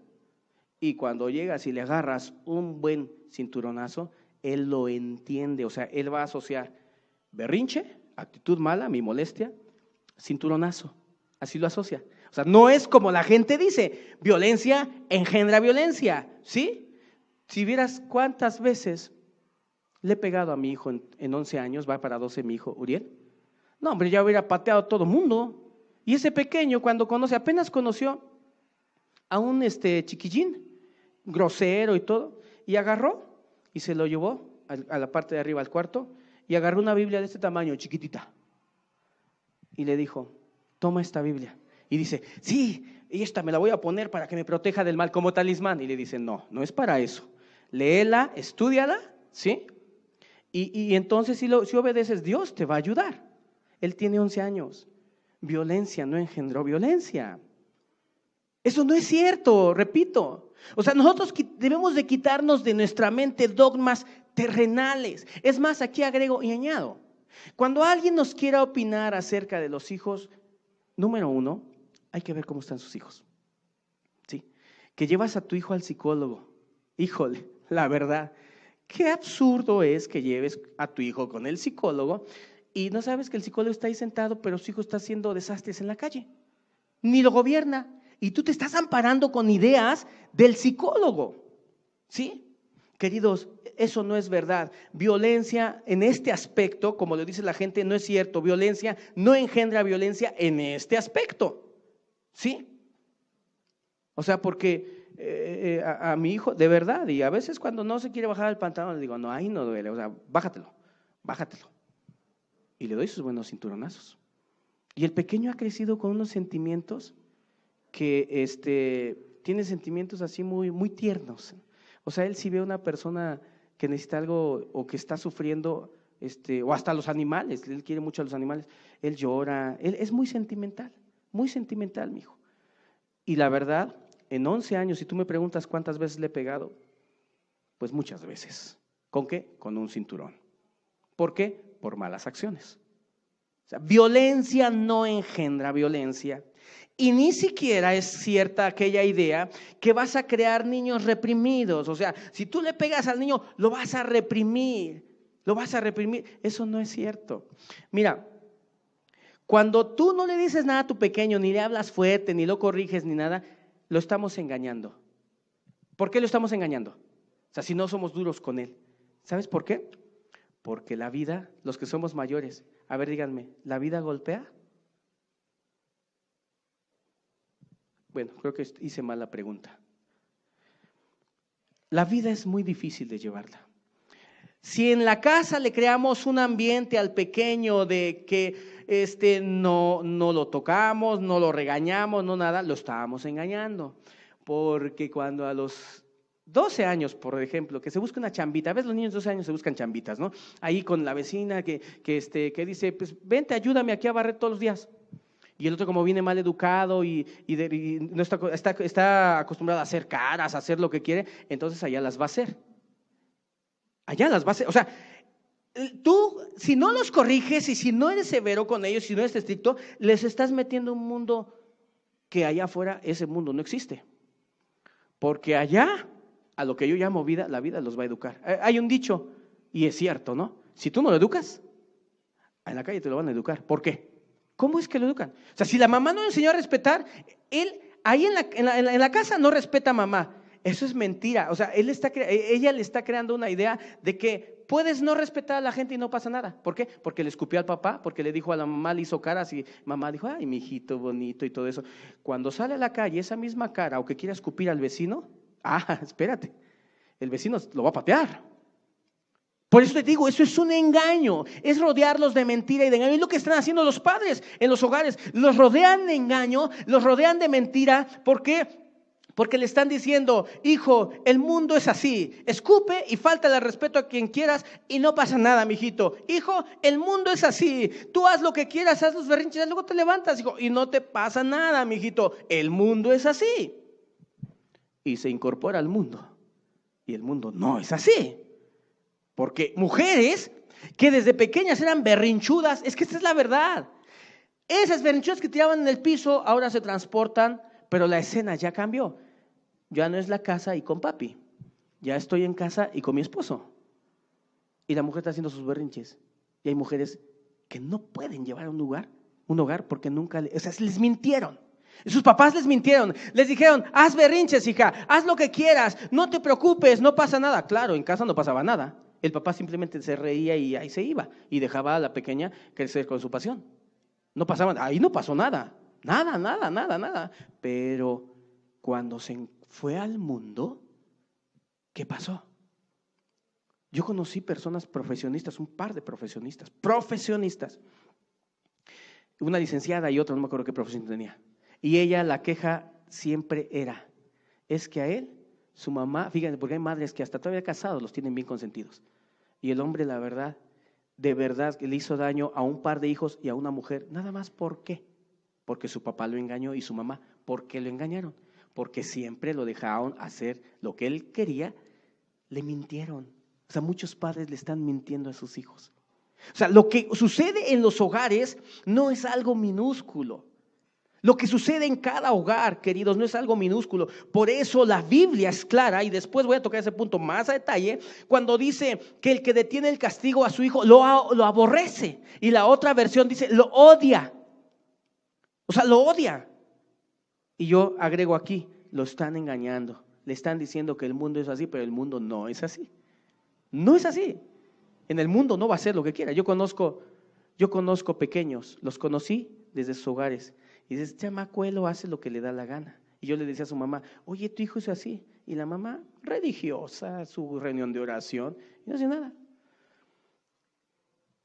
Y cuando llegas y le agarras un buen cinturonazo, él lo entiende, o sea, él va a asociar berrinche, actitud mala, mi molestia, cinturonazo, así lo asocia. O sea, no es como la gente dice, violencia engendra violencia, ¿sí? Si vieras cuántas veces le he pegado a mi hijo en 11 años, va para 12 mi hijo Uriel. No, hombre, ya hubiera pateado a todo mundo. Y ese pequeño cuando apenas conoció a un chiquillín, grosero y todo, y agarró y se lo llevó a la parte de arriba al cuarto y agarró una Biblia de este tamaño, chiquitita. Y le dijo, toma esta Biblia. Y dice, sí, esta me la voy a poner para que me proteja del mal como talismán. Y le dicen, no, no es para eso. Léela, estúdiala, ¿sí? Y entonces si obedeces, Dios te va a ayudar. Él tiene 11 años. Violencia no engendró violencia. Eso no es cierto, repito. O sea, nosotros debemos de quitarnos de nuestra mente dogmas terrenales. Es más, aquí agrego y añado, cuando alguien nos quiera opinar acerca de los hijos, número uno, hay que ver cómo están sus hijos. ¿Sí? Que llevas a tu hijo al psicólogo. Híjole, la verdad, qué absurdo es que lleves a tu hijo con el psicólogo y no sabes que el psicólogo está ahí sentado, pero su hijo está haciendo desastres en la calle. Ni lo gobierna. Y tú te estás amparando con ideas del psicólogo. ¿Sí? Queridos, eso no es verdad. Violencia en este aspecto, como lo dice la gente, no es cierto. Violencia no engendra violencia en este aspecto. ¿Sí? O sea, porque a mi hijo, de verdad, y a veces cuando no se quiere bajar el pantalón, le digo, no, ahí no duele, o sea, bájatelo. Y le doy sus buenos cinturonazos. Y el pequeño ha crecido con unos sentimientos que tiene sentimientos así muy, muy tiernos. O sea, él si ve a una persona que necesita algo o que está sufriendo, o hasta los animales, él quiere mucho a los animales, él llora, él es muy sentimental, mi hijo. Y la verdad, en 11 años, si tú me preguntas cuántas veces le he pegado, pues muchas veces. ¿Con qué? Con un cinturón. ¿Por qué? Por malas acciones. O sea, violencia no engendra violencia. Y ni siquiera es cierta aquella idea que vas a crear niños reprimidos. O sea, si tú le pegas al niño, lo vas a reprimir. Eso no es cierto. Mira, cuando tú no le dices nada a tu pequeño, ni le hablas fuerte, ni lo corriges, ni nada, lo estamos engañando. ¿Por qué lo estamos engañando? O sea, si no somos duros con él. ¿Sabes por qué? Porque la vida, los que somos mayores, a ver, díganme, ¿la vida golpea? Bueno, creo que hice mal la pregunta. La vida es muy difícil de llevarla. Si en la casa le creamos un ambiente al pequeño de que no lo tocamos, no lo regañamos, no nada, lo estábamos engañando. Porque cuando a los 12 años, por ejemplo, que se busca una chambita, a veces los niños de 12 años se buscan chambitas, ¿no? Ahí con la vecina que dice, pues vente, ayúdame aquí a barrer todos los días. Y el otro, como viene mal educado y no está acostumbrado a hacer caras, a hacer lo que quiere, entonces allá las va a hacer. O sea, tú, si no los corriges y si no eres severo con ellos, si no eres estricto, les estás metiendo un mundo que allá afuera, ese mundo no existe. Porque allá, a lo que yo llamo vida, la vida los va a educar. Hay un dicho, y es cierto, ¿no? Si tú no lo educas, en la calle te lo van a educar. ¿Por qué? ¿Cómo es que lo educan? O sea, si la mamá no le enseñó a respetar, él ahí en la casa no respeta a mamá. Eso es mentira. O sea, ella le está creando una idea de que puedes no respetar a la gente y no pasa nada. ¿Por qué? Porque le escupió al papá, porque le dijo a la mamá, le hizo caras y mamá dijo, ay, mi hijito bonito y todo eso. Cuando sale a la calle, esa misma cara, o que quiera escupir al vecino, espérate, el vecino lo va a patear. Por eso te digo, eso es un engaño, es rodearlos de mentira y de engaño. Es lo que están haciendo los padres en los hogares, los rodean de engaño, los rodean de mentira. ¿Por qué? Porque le están diciendo, hijo, el mundo es así, escupe y fáltale al respeto a quien quieras y no pasa nada, mijito. Hijo, el mundo es así, tú haz lo que quieras, haz los berrinches, luego te levantas, hijo, y no te pasa nada, mijito. El mundo es así. Y se incorpora al mundo y el mundo no es así. Porque mujeres que desde pequeñas eran berrinchudas, es que esta es la verdad. Esas berrinchudas que tiraban en el piso ahora se transportan, pero la escena ya cambió. Ya no es la casa y con papi, ya estoy en casa y con mi esposo. Y la mujer está haciendo sus berrinches. Y hay mujeres que no pueden llevar a un hogar porque nunca, les mintieron. Sus papás les mintieron, les dijeron, haz berrinches, hija, haz lo que quieras, no te preocupes, no pasa nada. Claro, en casa no pasaba nada. El papá simplemente se reía y ahí se iba y dejaba a la pequeña crecer con su pasión. No pasaba, ahí no pasó nada. Nada. Pero cuando se fue al mundo, ¿qué pasó? Yo conocí personas profesionistas, un par de profesionistas, una licenciada y otra, no me acuerdo qué profesión tenía. Y ella, la queja siempre era, es que a él, su mamá, fíjense, porque hay madres que hasta todavía casados los tienen bien consentidos. Y el hombre, la verdad, de verdad que le hizo daño a un par de hijos y a una mujer, nada más, ¿por qué? Porque su papá lo engañó y su mamá, ¿por qué lo engañaron? porque siempre lo dejaron hacer lo que él quería, le mintieron. O sea, muchos padres le están mintiendo a sus hijos. O sea, lo que sucede en los hogares no es algo minúsculo. Lo que sucede en cada hogar, queridos, no es algo minúsculo. Por eso la Biblia es clara, y después voy a tocar ese punto más a detalle, cuando dice que el que detiene el castigo a su hijo lo aborrece. Y la otra versión dice, lo odia. O sea, lo odia. Y yo agrego aquí, lo están engañando. Le están diciendo que el mundo es así, pero el mundo no es así. No es así. En el mundo no va a ser lo que quiera. Yo conozco pequeños, los conocí desde sus hogares. Y dice, este chamacuelo hace lo que le da la gana. Y yo le decía a su mamá, oye, tu hijo es así. Y la mamá, religiosa, su reunión de oración, y no hace nada.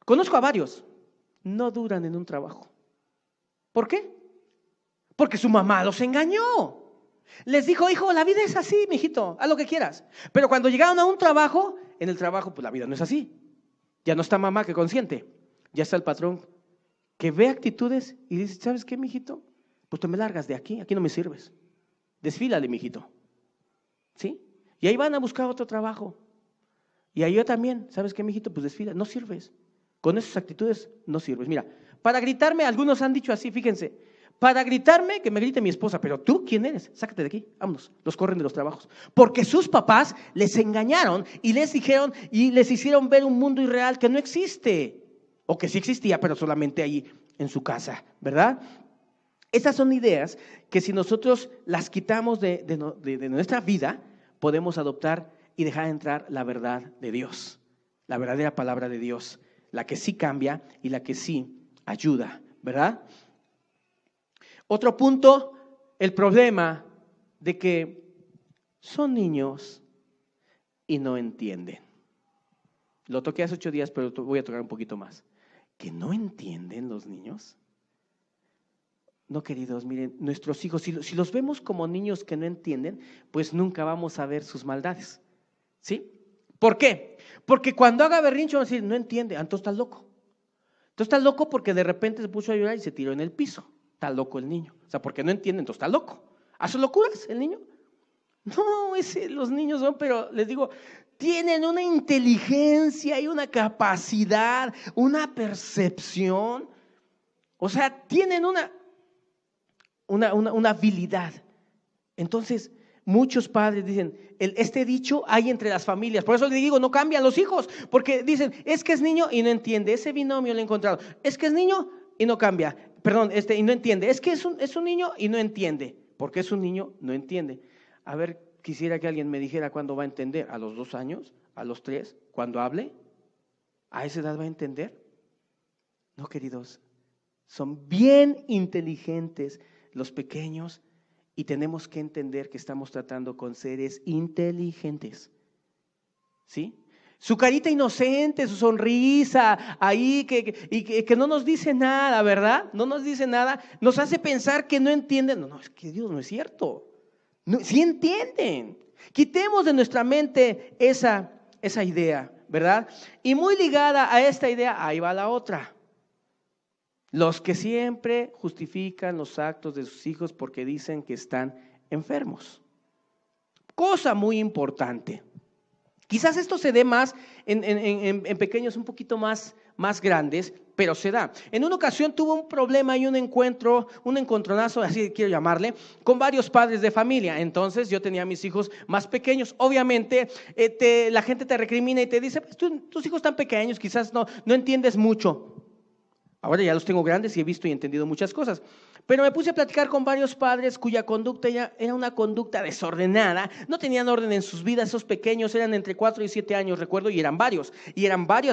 Conozco a varios, no duran en un trabajo. ¿Por qué? Porque su mamá los engañó. Les dijo, hijo, la vida es así, mijito, haz lo que quieras. Pero cuando llegaron a un trabajo, en el trabajo, pues la vida no es así. Ya no está mamá que consiente, ya está el patrón que ve actitudes y dice, ¿sabes qué, mijito? Pues te me largas de aquí, aquí no me sirves. Desfílale, mijito. ¿Sí? Y ahí van a buscar otro trabajo. Y ahí yo también, ¿sabes qué, mijito? Pues desfila, no sirves. Con esas actitudes no sirves. Mira, para gritarme, algunos han dicho así, fíjense, para gritarme, que me grite mi esposa, pero tú, ¿quién eres? Sácate de aquí, vámonos, los corren de los trabajos. Porque sus papás les engañaron y les dijeron y les hicieron ver un mundo irreal que no existe. O que sí existía, pero solamente ahí en su casa, ¿verdad? Estas son ideas que si nosotros las quitamos de nuestra vida, podemos adoptar y dejar entrar la verdad de Dios, la verdadera palabra de Dios, la que sí cambia y la que sí ayuda, ¿verdad? Otro punto, el problema de que son niños y no entienden. Lo toqué hace 8 días, pero voy a tocar un poquito más. ¿Que no entienden los niños? No, queridos, miren, nuestros hijos, si los vemos como niños que no entienden, pues nunca vamos a ver sus maldades, ¿sí? ¿Por qué? Porque cuando haga berrinche vamos a decir, no entiende, entonces está loco. Entonces está loco porque de repente se puso a llorar y se tiró en el piso. Está loco el niño. O sea, porque no entiende, entonces está loco. ¿Hace locuras el niño? No, los niños son, pero les digo, tienen una inteligencia y una capacidad, una percepción. O sea, tienen una habilidad. Entonces, muchos padres dicen, este dicho hay entre las familias. Por eso les digo, no cambian los hijos, porque dicen, es que es niño y no entiende. Ese binomio lo he encontrado. Es que es niño y no cambia. Perdón, y no entiende. Es que es un niño y no entiende. Porque es un niño, no entiende. A ver, quisiera que alguien me dijera cuándo va a entender. ¿A los 2 años? ¿A los 3? ¿Cuándo hable? ¿A esa edad va a entender? No, queridos. Son bien inteligentes los pequeños y tenemos que entender que estamos tratando con seres inteligentes. ¿Sí? Su carita inocente, su sonrisa ahí que no nos dice nada, ¿verdad? No nos dice nada, nos hace pensar que no entienden. No, es que Dios no es cierto. No, sí entienden. Quitemos de nuestra mente esa idea, ¿verdad? Y muy ligada a esta idea, ahí va la otra. Los que siempre justifican los actos de sus hijos porque dicen que están enfermos. Cosa muy importante. Quizás esto se dé más en pequeños un poquito más grandes, pero se da. En una ocasión tuve un problema y un encontronazo, así quiero llamarle, con varios padres de familia. Entonces yo tenía a mis hijos más pequeños. Obviamente la gente te recrimina y te dice, pues, tus hijos están pequeños, quizás no entiendes mucho. Ahora ya los tengo grandes y he visto y entendido muchas cosas. Pero me puse a platicar con varios padres cuya conducta era una conducta desordenada. No tenían orden en sus vidas, esos pequeños eran entre 4 y 7 años, recuerdo, y eran varios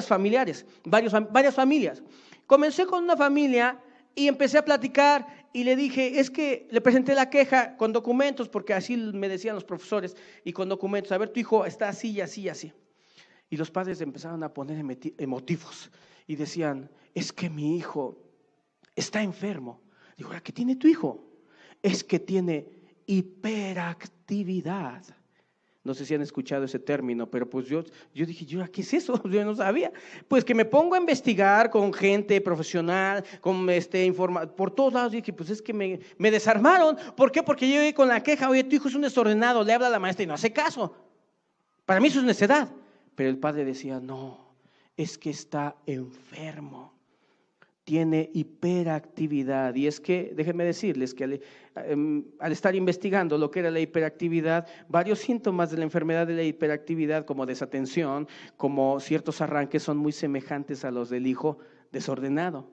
familiares, varias familias. Comencé con una familia y empecé a platicar y le dije, es que le presenté la queja con documentos, porque así me decían los profesores, y con documentos, a ver, tu hijo está así y así y así. Y los padres empezaron a poner emotivos y decían, es que mi hijo está enfermo. Digo, ¿ahora qué tiene tu hijo? Es que tiene hiperactividad. No sé si han escuchado ese término, pero pues yo dije, ¿qué es eso? Yo no sabía. Pues que me pongo a investigar con gente profesional, con por todos lados. Y dije, pues es que me desarmaron. ¿Por qué? Porque yo llegué con la queja, oye, tu hijo es un desordenado, le habla a la maestra y no hace caso. Para mí eso es necedad. Pero el padre decía, no, es que está enfermo. Tiene hiperactividad. Y es que, déjenme decirles que al estar investigando lo que era la hiperactividad, varios síntomas de la enfermedad de la hiperactividad, como desatención, como ciertos arranques, son muy semejantes a los del hijo desordenado.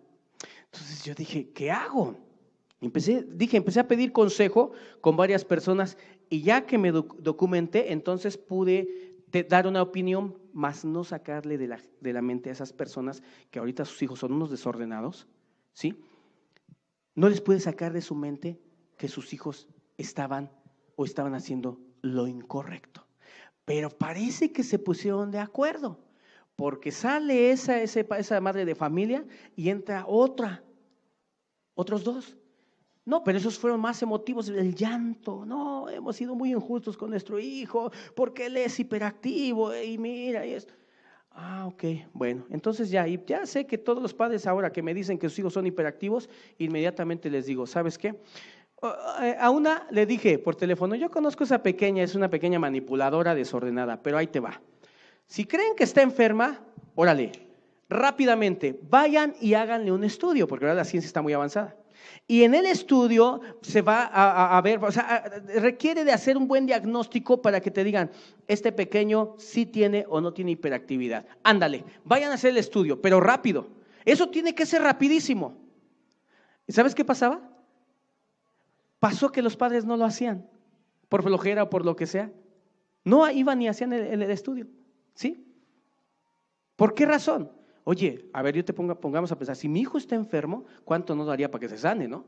Entonces yo dije, ¿qué hago? Empecé a pedir consejo con varias personas y ya que me documenté, entonces pude dar una opinión, más no sacarle de la mente a esas personas que ahorita sus hijos son unos desordenados, ¿sí? No les puede sacar de su mente que sus hijos estaban haciendo lo incorrecto. Pero parece que se pusieron de acuerdo, porque sale esa madre de familia y entra otros dos. No, pero esos fueron más emotivos, el llanto. No, hemos sido muy injustos con nuestro hijo porque él es hiperactivo y mira y esto. Ok, bueno, entonces ya sé que todos los padres ahora que me dicen que sus hijos son hiperactivos, inmediatamente les digo, ¿sabes qué? A una le dije por teléfono, yo conozco esa pequeña, es una pequeña manipuladora desordenada, pero ahí te va. Si creen que está enferma, órale, rápidamente, vayan y háganle un estudio, porque ahora la ciencia está muy avanzada. Y en el estudio se va a ver, o sea, requiere de hacer un buen diagnóstico para que te digan, este pequeño sí tiene o no tiene hiperactividad. Ándale, vayan a hacer el estudio, pero rápido. Eso tiene que ser rapidísimo. ¿Y sabes qué pasaba? Pasó que los padres no lo hacían, por flojera o por lo que sea. No iban ni hacían el estudio, ¿sí? ¿Por qué razón? Oye, a ver, pongamos a pensar, si mi hijo está enfermo, ¿cuánto no daría para que se sane, no?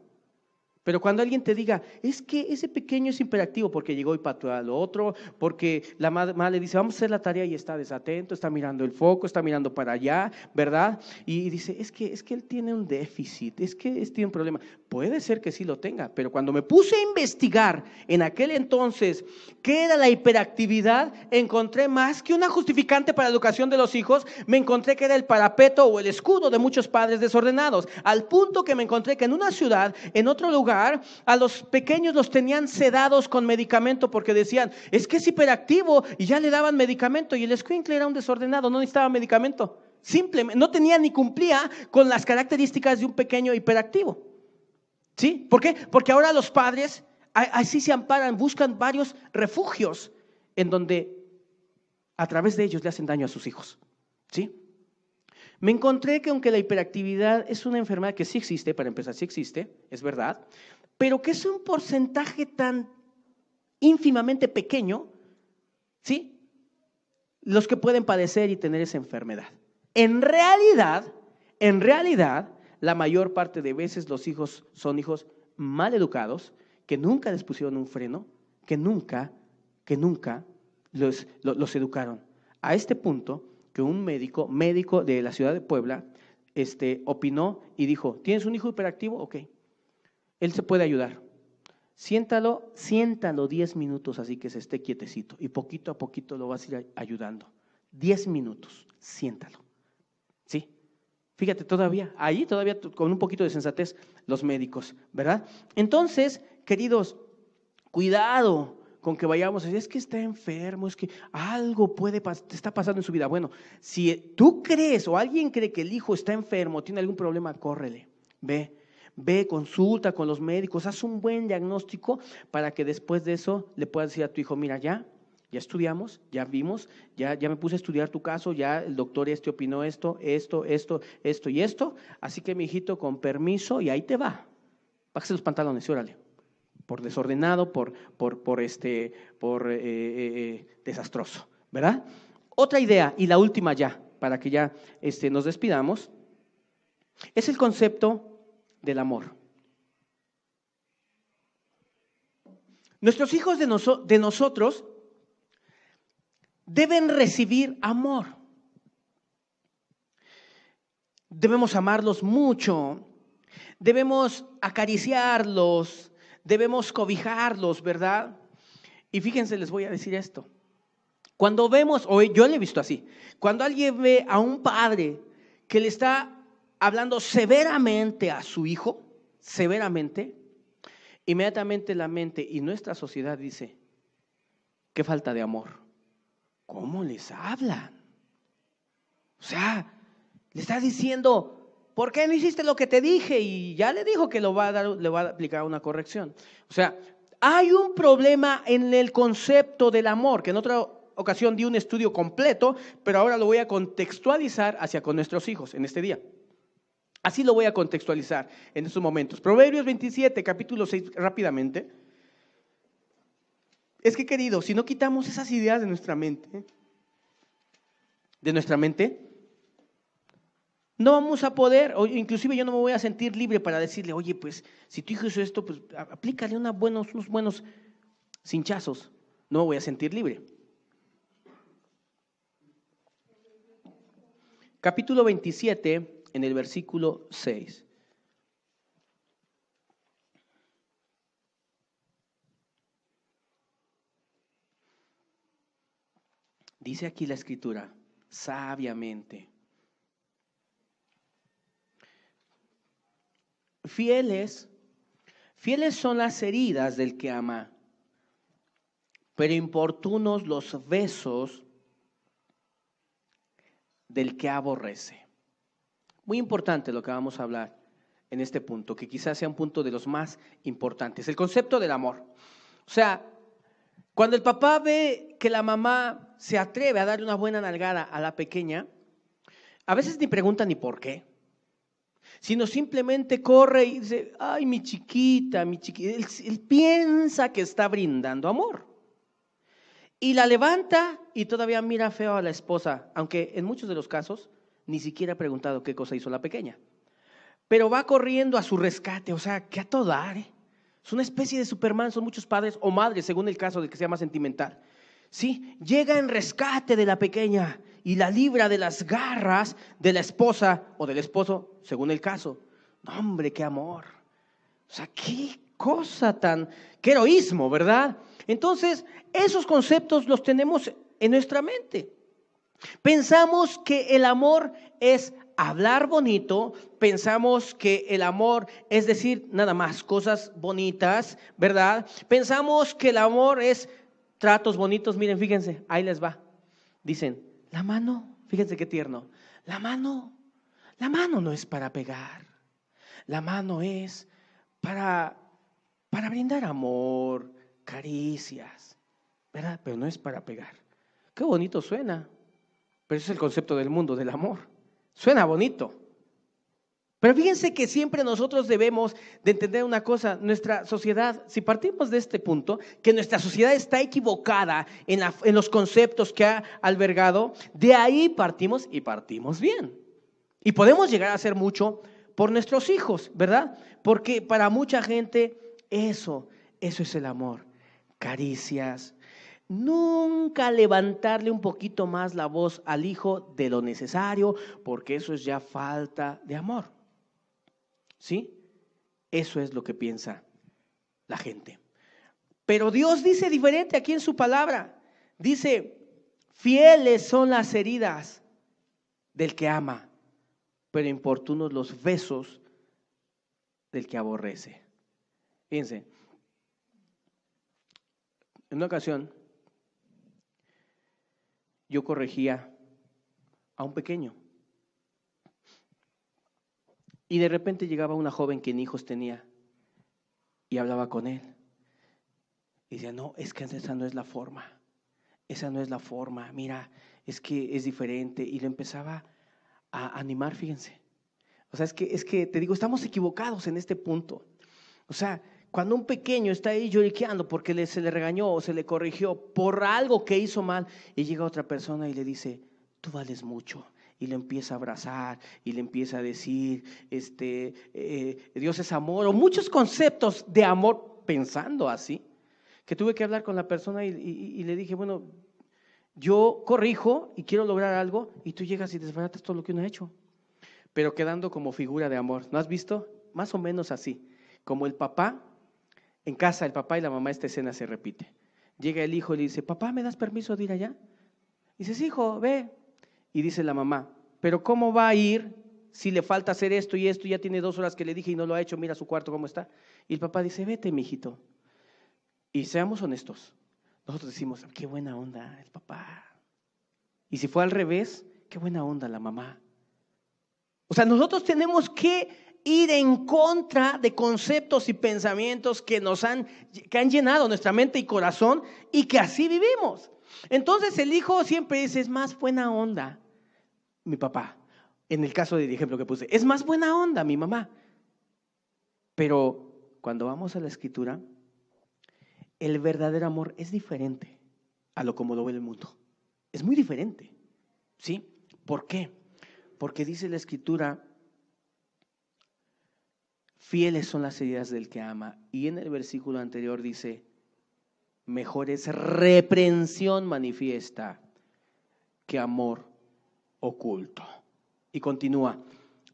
Pero cuando alguien te diga, es que ese pequeño es hiperactivo porque llegó y pateó al otro, porque la mamá le dice, vamos a hacer la tarea y está desatento, está mirando el foco, está mirando para allá, ¿verdad? Y dice, es que él tiene un déficit, es que tiene un problema. Puede ser que sí lo tenga, pero cuando me puse a investigar en aquel entonces qué era la hiperactividad, encontré más que una justificante para la educación de los hijos, me encontré que era el parapeto o el escudo de muchos padres desordenados, al punto que me encontré que en una ciudad, en otro lugar, a los pequeños los tenían sedados con medicamento porque decían, es que es hiperactivo, y ya le daban medicamento, y el escuincle era un desordenado, no necesitaba medicamento, simplemente no tenía ni cumplía con las características de un pequeño hiperactivo. ¿Sí? ¿Por qué? Porque ahora los padres así se amparan, buscan varios refugios en donde a través de ellos le hacen daño a sus hijos. ¿Sí? Me encontré que aunque la hiperactividad es una enfermedad que sí existe, para empezar sí existe, es verdad, pero que es un porcentaje tan ínfimamente pequeño, ¿sí? Los que pueden padecer y tener esa enfermedad. En realidad, la mayor parte de veces los hijos son hijos mal educados, que nunca les pusieron un freno, que nunca los educaron. A este punto que un médico de la ciudad de Puebla, opinó y dijo, ¿tienes un hijo hiperactivo? Ok, él se puede ayudar. Siéntalo 10 minutos así que se esté quietecito y poquito a poquito lo vas a ir ayudando. 10 minutos, siéntalo. ¿Sí? Fíjate, todavía con un poquito de sensatez los médicos, ¿verdad? Entonces, queridos, cuidado con que vayamos a decir, es que está enfermo, es que algo te está pasando en su vida. Bueno, si tú crees o alguien cree que el hijo está enfermo, tiene algún problema, córrele, ve, consulta con los médicos, haz un buen diagnóstico para que después de eso le puedas decir a tu hijo, mira, ya estudiamos, ya vimos, ya me puse a estudiar tu caso, ya el doctor opinó esto y esto, así que mi hijito, con permiso, y ahí te va, bájese los pantalones y órale. Por desordenado, por desastroso, ¿verdad? Otra idea, y la última ya, para que ya nos despidamos, es el concepto del amor. Nuestros hijos de nosotros deben recibir amor. Debemos amarlos mucho, debemos acariciarlos, debemos cobijarlos, ¿verdad? Y fíjense, les voy a decir esto. Cuando vemos, o yo lo he visto así, cuando alguien ve a un padre que le está hablando severamente a su hijo, severamente, inmediatamente la mente y nuestra sociedad dice, qué falta de amor. ¿Cómo les hablan? O sea, le está diciendo, ¿por qué no hiciste lo que te dije? Y ya le dijo que le va a aplicar una corrección. O sea, hay un problema en el concepto del amor, que en otra ocasión di un estudio completo, pero ahora lo voy a contextualizar hacia con nuestros hijos en este día. Así lo voy a contextualizar en estos momentos. Proverbios 27, capítulo 6, rápidamente. Es que, querido, si no quitamos esas ideas de nuestra mente, no vamos a poder, o inclusive yo no me voy a sentir libre para decirle, oye, pues, si tu hijo hizo esto, pues aplícale unos buenos cinchazos. No me voy a sentir libre. Capítulo 27, en el versículo 6. Dice aquí la escritura, sabiamente. Fieles son las heridas del que ama, pero importunos los besos del que aborrece. Muy importante lo que vamos a hablar en este punto, que quizás sea un punto de los más importantes, el concepto del amor. O sea, cuando el papá ve que la mamá se atreve a darle una buena nalgada a la pequeña, a veces ni pregunta ni por qué, sino simplemente corre y dice, ay, mi chiquita. Él piensa que está brindando amor. Y la levanta y todavía mira feo a la esposa, aunque en muchos de los casos ni siquiera ha preguntado qué cosa hizo la pequeña. Pero va corriendo a su rescate, o sea, que a todo dar, ¿eh? Es una especie de Superman, son muchos padres o madres, según el caso de que sea más sentimental. Sí, llega en rescate de la pequeña y la libra de las garras de la esposa o del esposo, según el caso. No, hombre, qué amor. O sea, qué cosa qué heroísmo, ¿verdad? Entonces, esos conceptos los tenemos en nuestra mente. Pensamos que el amor es hablar bonito, pensamos que el amor es decir nada más cosas bonitas, ¿verdad? Pensamos que el amor es tratos bonitos. Miren, fíjense, ahí les va. Dicen, la mano, fíjense qué tierno, la mano no es para pegar, la mano es para brindar amor, caricias, ¿verdad? Pero no es para pegar. Qué bonito suena. Pero ese es el concepto del mundo del amor. Suena bonito. Pero fíjense que siempre nosotros debemos de entender una cosa, nuestra sociedad, si partimos de este punto, que nuestra sociedad está equivocada en los conceptos que ha albergado, de ahí partimos y partimos bien. Y podemos llegar a hacer mucho por nuestros hijos, ¿verdad? Porque para mucha gente eso es el amor. Caricias. Nunca levantarle un poquito más la voz al hijo de lo necesario, porque eso es ya falta de amor. ¿Sí? Eso es lo que piensa la gente. Pero Dios dice diferente aquí en su palabra. Dice, fieles son las heridas del que ama, pero importunos los besos del que aborrece. Fíjense, en una ocasión yo corregía a un pequeño y de repente llegaba una joven que ni hijos tenía y hablaba con él y decía, no, es que esa no es la forma, mira, es que es diferente, y lo empezaba a animar. Fíjense, o sea, es que te digo, estamos equivocados en este punto. O sea, cuando un pequeño está ahí lloriqueando porque se le regañó o se le corrigió por algo que hizo mal, y llega otra persona y le dice, tú vales mucho, y le empieza a abrazar y le empieza a decir, Dios es amor, o muchos conceptos de amor, pensando así, que tuve que hablar con la persona y le dije, bueno, yo corrijo y quiero lograr algo, y tú llegas y desbaratas todo lo que uno ha hecho, pero quedando como figura de amor. ¿No has visto? Más o menos así, como el papá. En casa, el papá y la mamá, esta escena se repite. Llega el hijo y le dice, papá, ¿me das permiso de ir allá? Dices, hijo, ve. Y dice la mamá, pero ¿cómo va a ir si le falta hacer esto y esto? Ya tiene 2 horas que le dije y no lo ha hecho, mira su cuarto cómo está. Y el papá dice, vete, mijito. Y seamos honestos, nosotros decimos, qué buena onda el papá. Y si fue al revés, qué buena onda la mamá. O sea, nosotros tenemos que ir en contra de conceptos y pensamientos que han llenado nuestra mente y corazón y que así vivimos. Entonces el hijo siempre dice, es más buena onda mi papá. En el caso del ejemplo que puse, es más buena onda mi mamá. Pero cuando vamos a la Escritura, el verdadero amor es diferente a lo como lo ve el mundo. Es muy diferente, ¿sí? ¿Por qué? Porque dice la Escritura, fieles son las heridas del que ama. Y en el versículo anterior dice, mejor es reprensión manifiesta que amor oculto. Y continúa,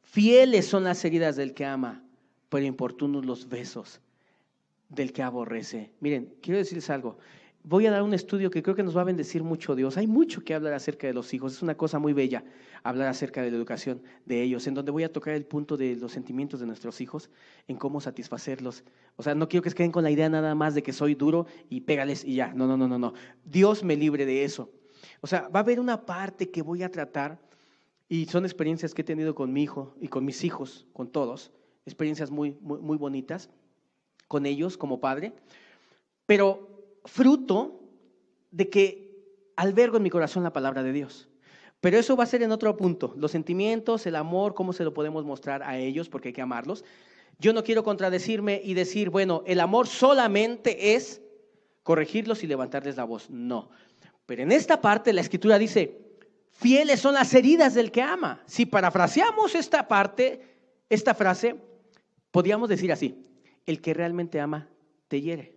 fieles son las heridas del que ama, pero importunos los besos del que aborrece. Miren, quiero decirles algo. Voy a dar un estudio que creo que nos va a bendecir mucho Dios. Hay mucho que hablar acerca de los hijos. Es una cosa muy bella hablar acerca de la educación de ellos, en donde voy a tocar el punto de los sentimientos de nuestros hijos, en cómo satisfacerlos. O sea, no quiero que se queden con la idea nada más de que soy duro y pégales y ya. No. Dios me libre de eso. O sea, va a haber una parte que voy a tratar y son experiencias que he tenido con mi hijo y con mis hijos, con todos. Experiencias muy bonitas con ellos como padre, pero fruto de que albergo en mi corazón la palabra de Dios. Pero eso va a ser en otro punto, los sentimientos, el amor, cómo se lo podemos mostrar a ellos, porque hay que amarlos. Yo no quiero contradecirme y decir, bueno, el amor solamente es corregirlos y levantarles la voz. No, pero en esta parte la Escritura dice, fieles son las heridas del que ama. Si parafraseamos esta parte, esta frase, podríamos decir así, el que realmente ama te hiere.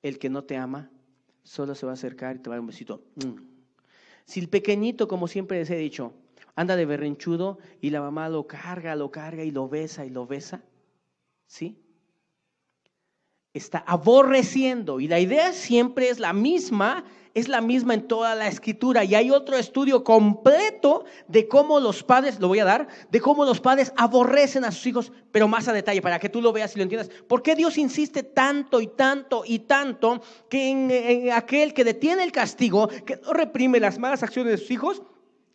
El que no te ama solo se va a acercar y te va a dar un besito. Si el pequeñito, como siempre les he dicho, anda de berrinchudo y la mamá lo carga y lo besa, ¿sí? Está aborreciendo, y la idea siempre es la misma en toda la Escritura, y hay otro estudio completo de cómo los padres, lo voy a dar, de cómo los padres aborrecen a sus hijos, pero más a detalle, para que tú lo veas y lo entiendas. ¿Por qué Dios insiste tanto y tanto que en aquel que detiene el castigo, que no reprime las malas acciones de sus hijos,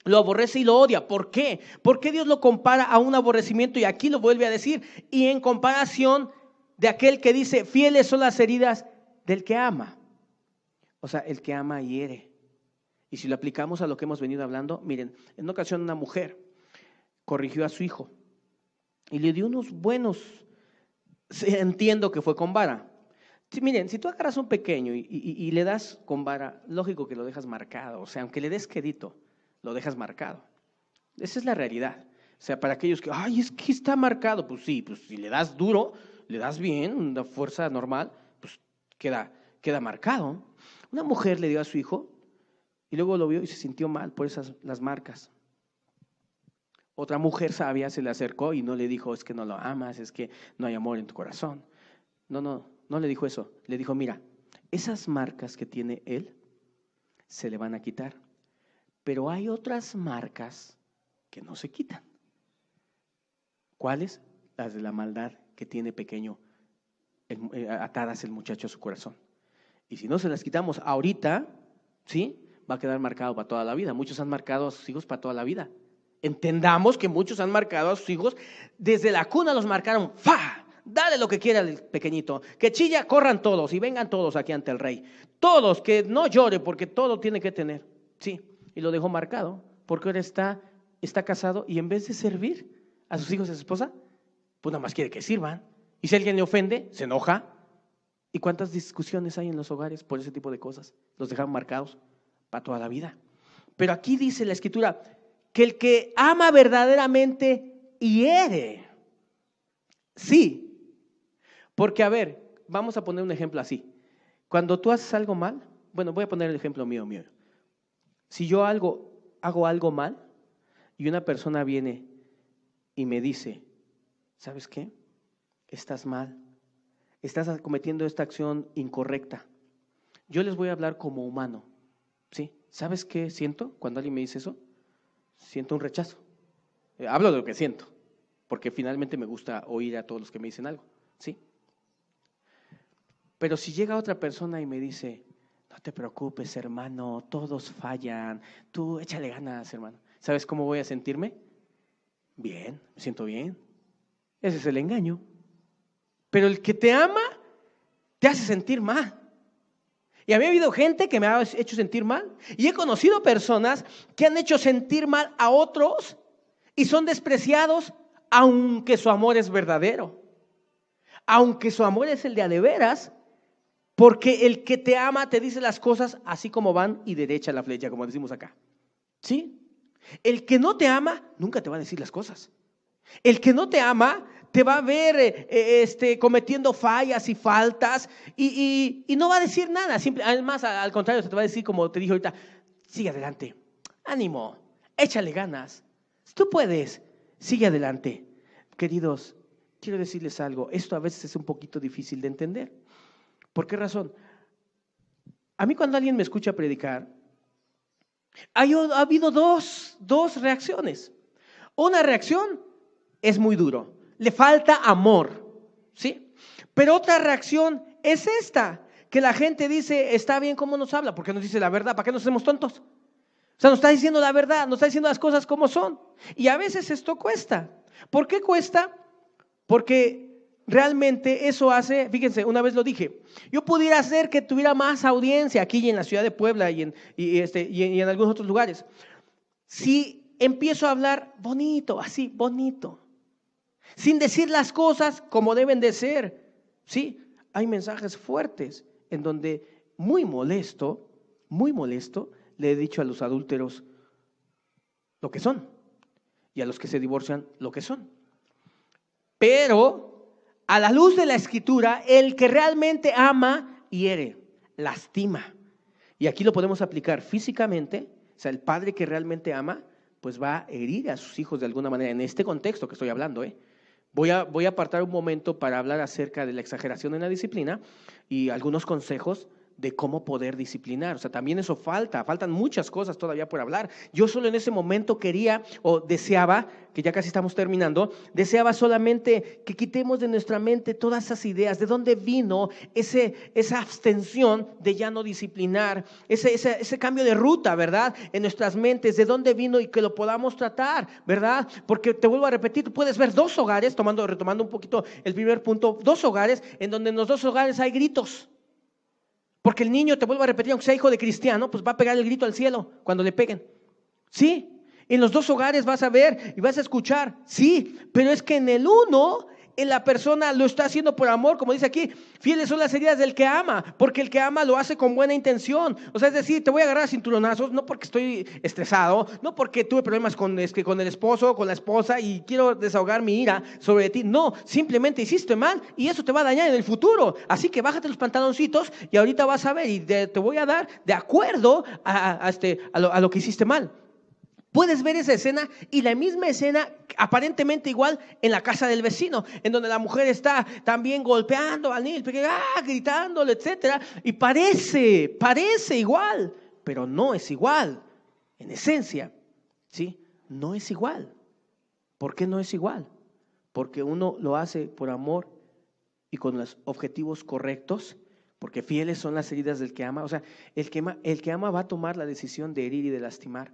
lo aborrece y lo odia? ¿Por qué? ¿Por qué Dios lo compara a un aborrecimiento? Y aquí lo vuelve a decir, y en comparación de aquel que dice, fieles son las heridas del que ama. O sea, el que ama hiere. Y si lo aplicamos a lo que hemos venido hablando, miren, en una ocasión una mujer corrigió a su hijo y le dio unos buenos, entiendo que fue con vara. Miren, si tú agarras un pequeño y le das con vara, lógico que lo dejas marcado. O sea, aunque le des quedito, lo dejas marcado. Esa es la realidad. O sea, para aquellos que, ay, es que está marcado, pues sí, pues si le das duro, le das bien, una fuerza normal, pues queda marcado. Una mujer le dio a su hijo y luego lo vio y se sintió mal por las marcas. Otra mujer sabia se le acercó y no le dijo, es que no lo amas, es que no hay amor en tu corazón. No le dijo eso. Le dijo, mira, esas marcas que tiene él se le van a quitar, pero hay otras marcas que no se quitan. ¿Cuáles? Las de la maldad que tiene pequeño, atadas el muchacho a su corazón. Y si no se las quitamos ahorita, ¿sí? Va a quedar marcado para toda la vida. Muchos han marcado a sus hijos para toda la vida. Entendamos que muchos han marcado a sus hijos, desde la cuna los marcaron, ¡fa! Dale lo que quiera el pequeñito, que chilla, corran todos y vengan todos aquí ante el rey. Todos, que no llore porque todo tiene que tener, ¿sí? Y lo dejó marcado, porque ahora está casado y en vez de servir a sus hijos y a su esposa, pues nada más quiere que sirvan. Y si alguien le ofende, se enoja. ¿Y cuántas discusiones hay en los hogares por ese tipo de cosas? Los dejan marcados para toda la vida. Pero aquí dice la Escritura que el que ama verdaderamente hiere. Sí, porque a ver, vamos a poner un ejemplo así. Cuando tú haces algo mal, bueno, voy a poner el ejemplo mío. Si yo hago algo mal y una persona viene y me dice, ¿sabes qué? Estás mal. Estás cometiendo esta acción incorrecta. Yo les voy a hablar como humano. ¿Sí? ¿Sabes qué siento cuando alguien me dice eso? Siento un rechazo. Hablo de lo que siento, porque finalmente me gusta oír a todos los que me dicen algo, ¿sí? Pero si llega otra persona y me dice, no te preocupes, hermano, todos fallan, tú échale ganas, hermano. ¿Sabes cómo voy a sentirme? Bien, me siento bien. Ese es el engaño. Pero el que te ama te hace sentir mal. Y había habido gente que me ha hecho sentir mal. Y he conocido personas que han hecho sentir mal a otros y son despreciados, aunque su amor es verdadero. Aunque su amor es el de a de veras, porque el que te ama te dice las cosas así como van y derecha la flecha, como decimos acá. ¿Sí? El que no te ama nunca te va a decir las cosas. El que no te ama te va a ver cometiendo fallas y faltas y no va a decir nada. Además, al contrario, te va a decir, como te dije ahorita, sigue adelante, ánimo, échale ganas. Tú puedes, sigue adelante. Queridos, quiero decirles algo. Esto a veces es un poquito difícil de entender. ¿Por qué razón? A mí cuando alguien me escucha predicar, ha habido dos reacciones. Una reacción es muy duro, le falta amor, ¿sí? Pero otra reacción es esta, que la gente dice, está bien cómo nos habla, porque nos dice la verdad, ¿para qué nos hacemos tontos? O sea, nos está diciendo la verdad, nos está diciendo las cosas como son. Y a veces esto cuesta. ¿Por qué cuesta? Porque realmente eso hace, fíjense, una vez lo dije, yo pudiera hacer que tuviera más audiencia aquí y en la ciudad de Puebla y en algunos otros lugares. Si empiezo a hablar bonito, así, bonito, sin decir las cosas como deben de ser, ¿sí? Hay mensajes fuertes en donde muy molesto, le he dicho a los adúlteros lo que son y a los que se divorcian lo que son. Pero a la luz de la Escritura, el que realmente ama, hiere, lastima. Y aquí lo podemos aplicar físicamente, o sea, el padre que realmente ama, pues va a herir a sus hijos de alguna manera, en este contexto que estoy hablando, Voy a apartar un momento para hablar acerca de la exageración en la disciplina y algunos consejos de cómo poder disciplinar. O sea, también eso faltan muchas cosas todavía por hablar. Yo solo en ese momento quería o deseaba, que ya casi estamos terminando, deseaba solamente que quitemos de nuestra mente todas esas ideas, de dónde vino esa abstención de ya no disciplinar, ese cambio de ruta, ¿verdad? En nuestras mentes, de dónde vino y que lo podamos tratar, ¿verdad? Porque te vuelvo a repetir, tú puedes ver dos hogares, retomando un poquito el primer punto, dos hogares en donde en los dos hogares hay gritos. Porque el niño, te vuelvo a repetir, aunque sea hijo de cristiano, pues va a pegar el grito al cielo cuando le peguen. Sí, en los dos hogares vas a ver y vas a escuchar, sí, pero es que en el uno, en la persona lo está haciendo por amor, como dice aquí, fieles son las heridas del que ama, porque el que ama lo hace con buena intención. O sea, es decir, te voy a agarrar a cinturonazos, no porque estoy estresado, no porque tuve problemas con el esposo, con la esposa y quiero desahogar mi ira sobre ti. No, simplemente hiciste mal y eso te va a dañar en el futuro. Así que bájate los pantaloncitos y ahorita vas a ver y te voy a dar de acuerdo a lo que hiciste mal. Puedes ver esa escena y la misma escena aparentemente igual en la casa del vecino, en donde la mujer está también golpeando al niño, gritándole, etcétera, y parece igual, pero no es igual. En esencia, ¿sí? No es igual. ¿Por qué no es igual? Porque uno lo hace por amor y con los objetivos correctos, porque fieles son las heridas del que ama. O sea, el que ama va a tomar la decisión de herir y de lastimar.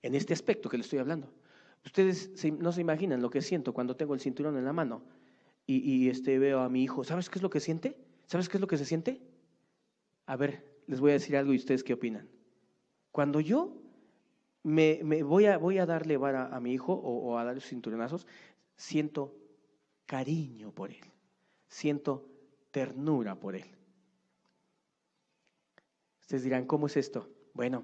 En este aspecto que le estoy hablando. Ustedes no se imaginan lo que siento cuando tengo el cinturón en la mano y veo a mi hijo. ¿Sabes qué es lo que siente? ¿Sabes qué es lo que se siente? A ver, les voy a decir algo y ustedes qué opinan. Cuando yo me voy a darle vara a mi hijo o a darle cinturonazos, siento cariño por él, siento ternura por él. Ustedes dirán, ¿cómo es esto? Bueno,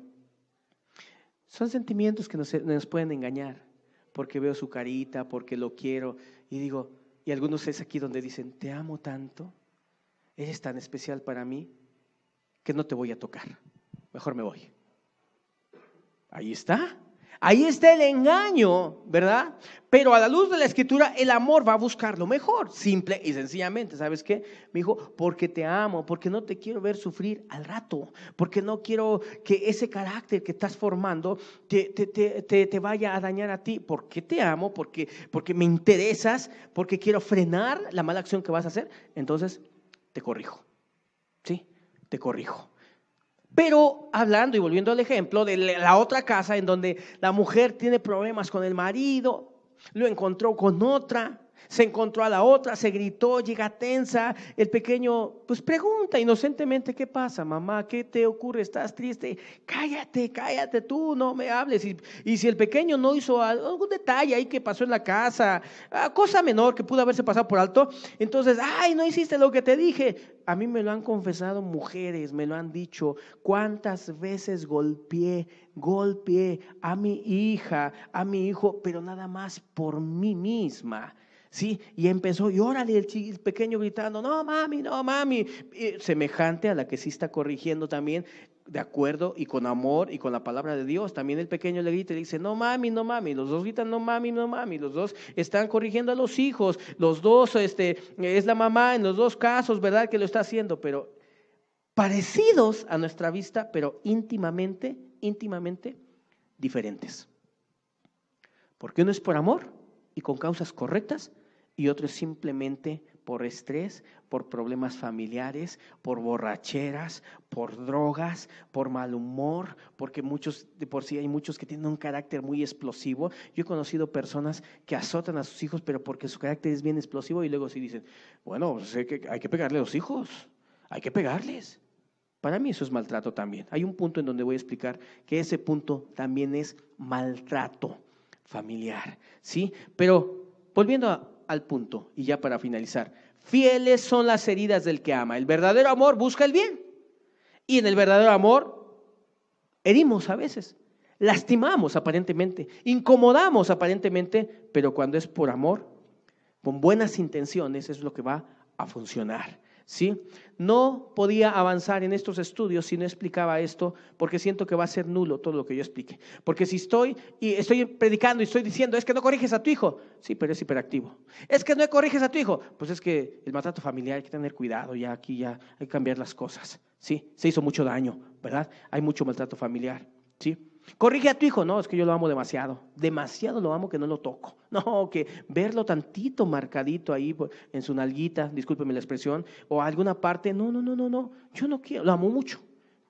son sentimientos que nos pueden engañar, porque veo su carita, porque lo quiero, y digo, y algunos es aquí donde dicen, te amo tanto, eres tan especial para mí, que no te voy a tocar, mejor me voy. Ahí está. Ahí está el engaño, ¿verdad? Pero a la luz de la Escritura, el amor va a buscar lo mejor, simple y sencillamente. ¿Sabes qué? Me dijo, porque te amo, porque no te quiero ver sufrir al rato, porque no quiero que ese carácter que estás formando te vaya a dañar a ti. Porque te amo, porque me interesas, porque quiero frenar la mala acción que vas a hacer. Entonces, te corrijo, ¿sí? Te corrijo. Pero hablando y volviendo al ejemplo de la otra casa en donde la mujer tiene problemas con el marido, lo encontró con otra, se encontró a la otra, se gritó, llega tensa, el pequeño pues pregunta inocentemente: ¿qué pasa, mamá? ¿Qué te ocurre? ¿Estás triste? Cállate tú, no me hables. Y si el pequeño no hizo algún detalle ahí que pasó en la casa, cosa menor que pudo haberse pasado por alto, entonces, ay, no hiciste lo que te dije. A mí me lo han confesado mujeres, me lo han dicho: cuántas veces golpeé a mi hija, a mi hijo, pero nada más por mí misma. Sí, y empezó, y órale, el pequeño gritando: no mami, semejante a la que sí está corrigiendo también, de acuerdo y con amor y con la palabra de Dios. También el pequeño le grita y le dice: no mami, los dos gritan: no mami, los dos están corrigiendo a los hijos, los dos, es la mamá en los dos casos, ¿verdad? Que lo está haciendo, pero parecidos a nuestra vista, pero íntimamente diferentes. Porque uno es por amor y con causas correctas, y otro es simplemente por estrés, por problemas familiares, por borracheras, por drogas, por mal humor, porque muchos, de por sí hay muchos que tienen un carácter muy explosivo. Yo he conocido personas que azotan a sus hijos, pero porque su carácter es bien explosivo, y luego sí dicen: bueno, sé que hay que pegarle a los hijos, hay que pegarles. Para mí eso es maltrato también. Hay un punto en donde voy a explicar que ese punto también es maltrato familiar, ¿sí? Pero volviendo al punto, y ya para finalizar: fieles son las heridas del que ama. El verdadero amor busca el bien, y en el verdadero amor herimos a veces, lastimamos aparentemente, incomodamos aparentemente, pero cuando es por amor, con buenas intenciones, es lo que va a funcionar, ¿sí? No podía avanzar en estos estudios si no explicaba esto, porque siento que va a ser nulo todo lo que yo explique. Porque si estoy predicando y estoy diciendo: es que no corriges a tu hijo, sí, pero es hiperactivo. Es que no corriges a tu hijo, pues es que el maltrato familiar, hay que tener cuidado, ya aquí ya hay que cambiar las cosas, ¿sí? Se hizo mucho daño, ¿verdad? Hay mucho maltrato familiar, ¿sí? Corrige a tu hijo: no, es que yo lo amo demasiado lo amo que no lo toco. No, que verlo tantito marcadito ahí en su nalguita, discúlpeme la expresión, o alguna parte, no, yo no quiero, lo amo mucho,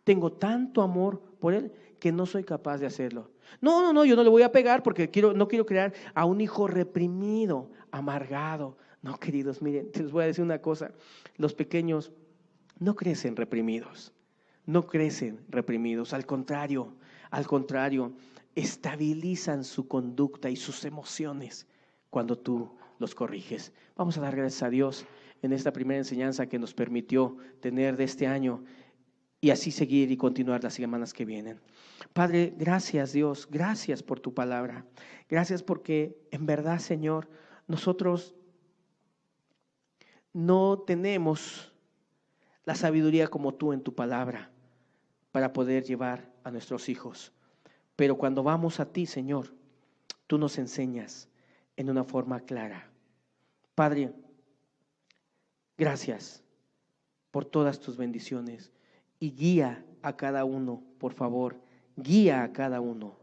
tengo tanto amor por él que no soy capaz de hacerlo. No, yo no le voy a pegar porque no quiero crear a un hijo reprimido, amargado. No, queridos, miren, les voy a decir una cosa: los pequeños no crecen reprimidos, al contrario, estabilizan su conducta y sus emociones cuando tú los corriges. Vamos a dar gracias a Dios en esta primera enseñanza que nos permitió tener de este año, y así seguir y continuar las semanas que vienen. Padre, gracias Dios, gracias por tu palabra. Gracias porque en verdad, Señor, nosotros no tenemos la sabiduría como tú en tu palabra para poder llevar a nuestros hijos. Pero cuando vamos a ti, Señor, tú nos enseñas en una forma clara. Padre, gracias por todas tus bendiciones, y guía a cada uno, por favor, guía a cada uno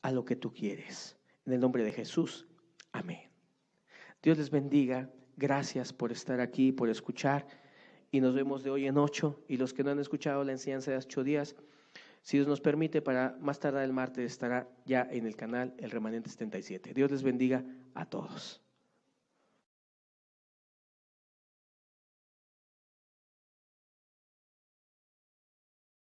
a lo que tú quieres. En el nombre de Jesús, amén. Dios les bendiga. Gracias por estar aquí, por escuchar, y nos vemos de hoy en 8, y los que no han escuchado la enseñanza de 8 días, si Dios nos permite, para más tardar el martes estará ya en el canal El Remanente 77. Dios les bendiga a todos.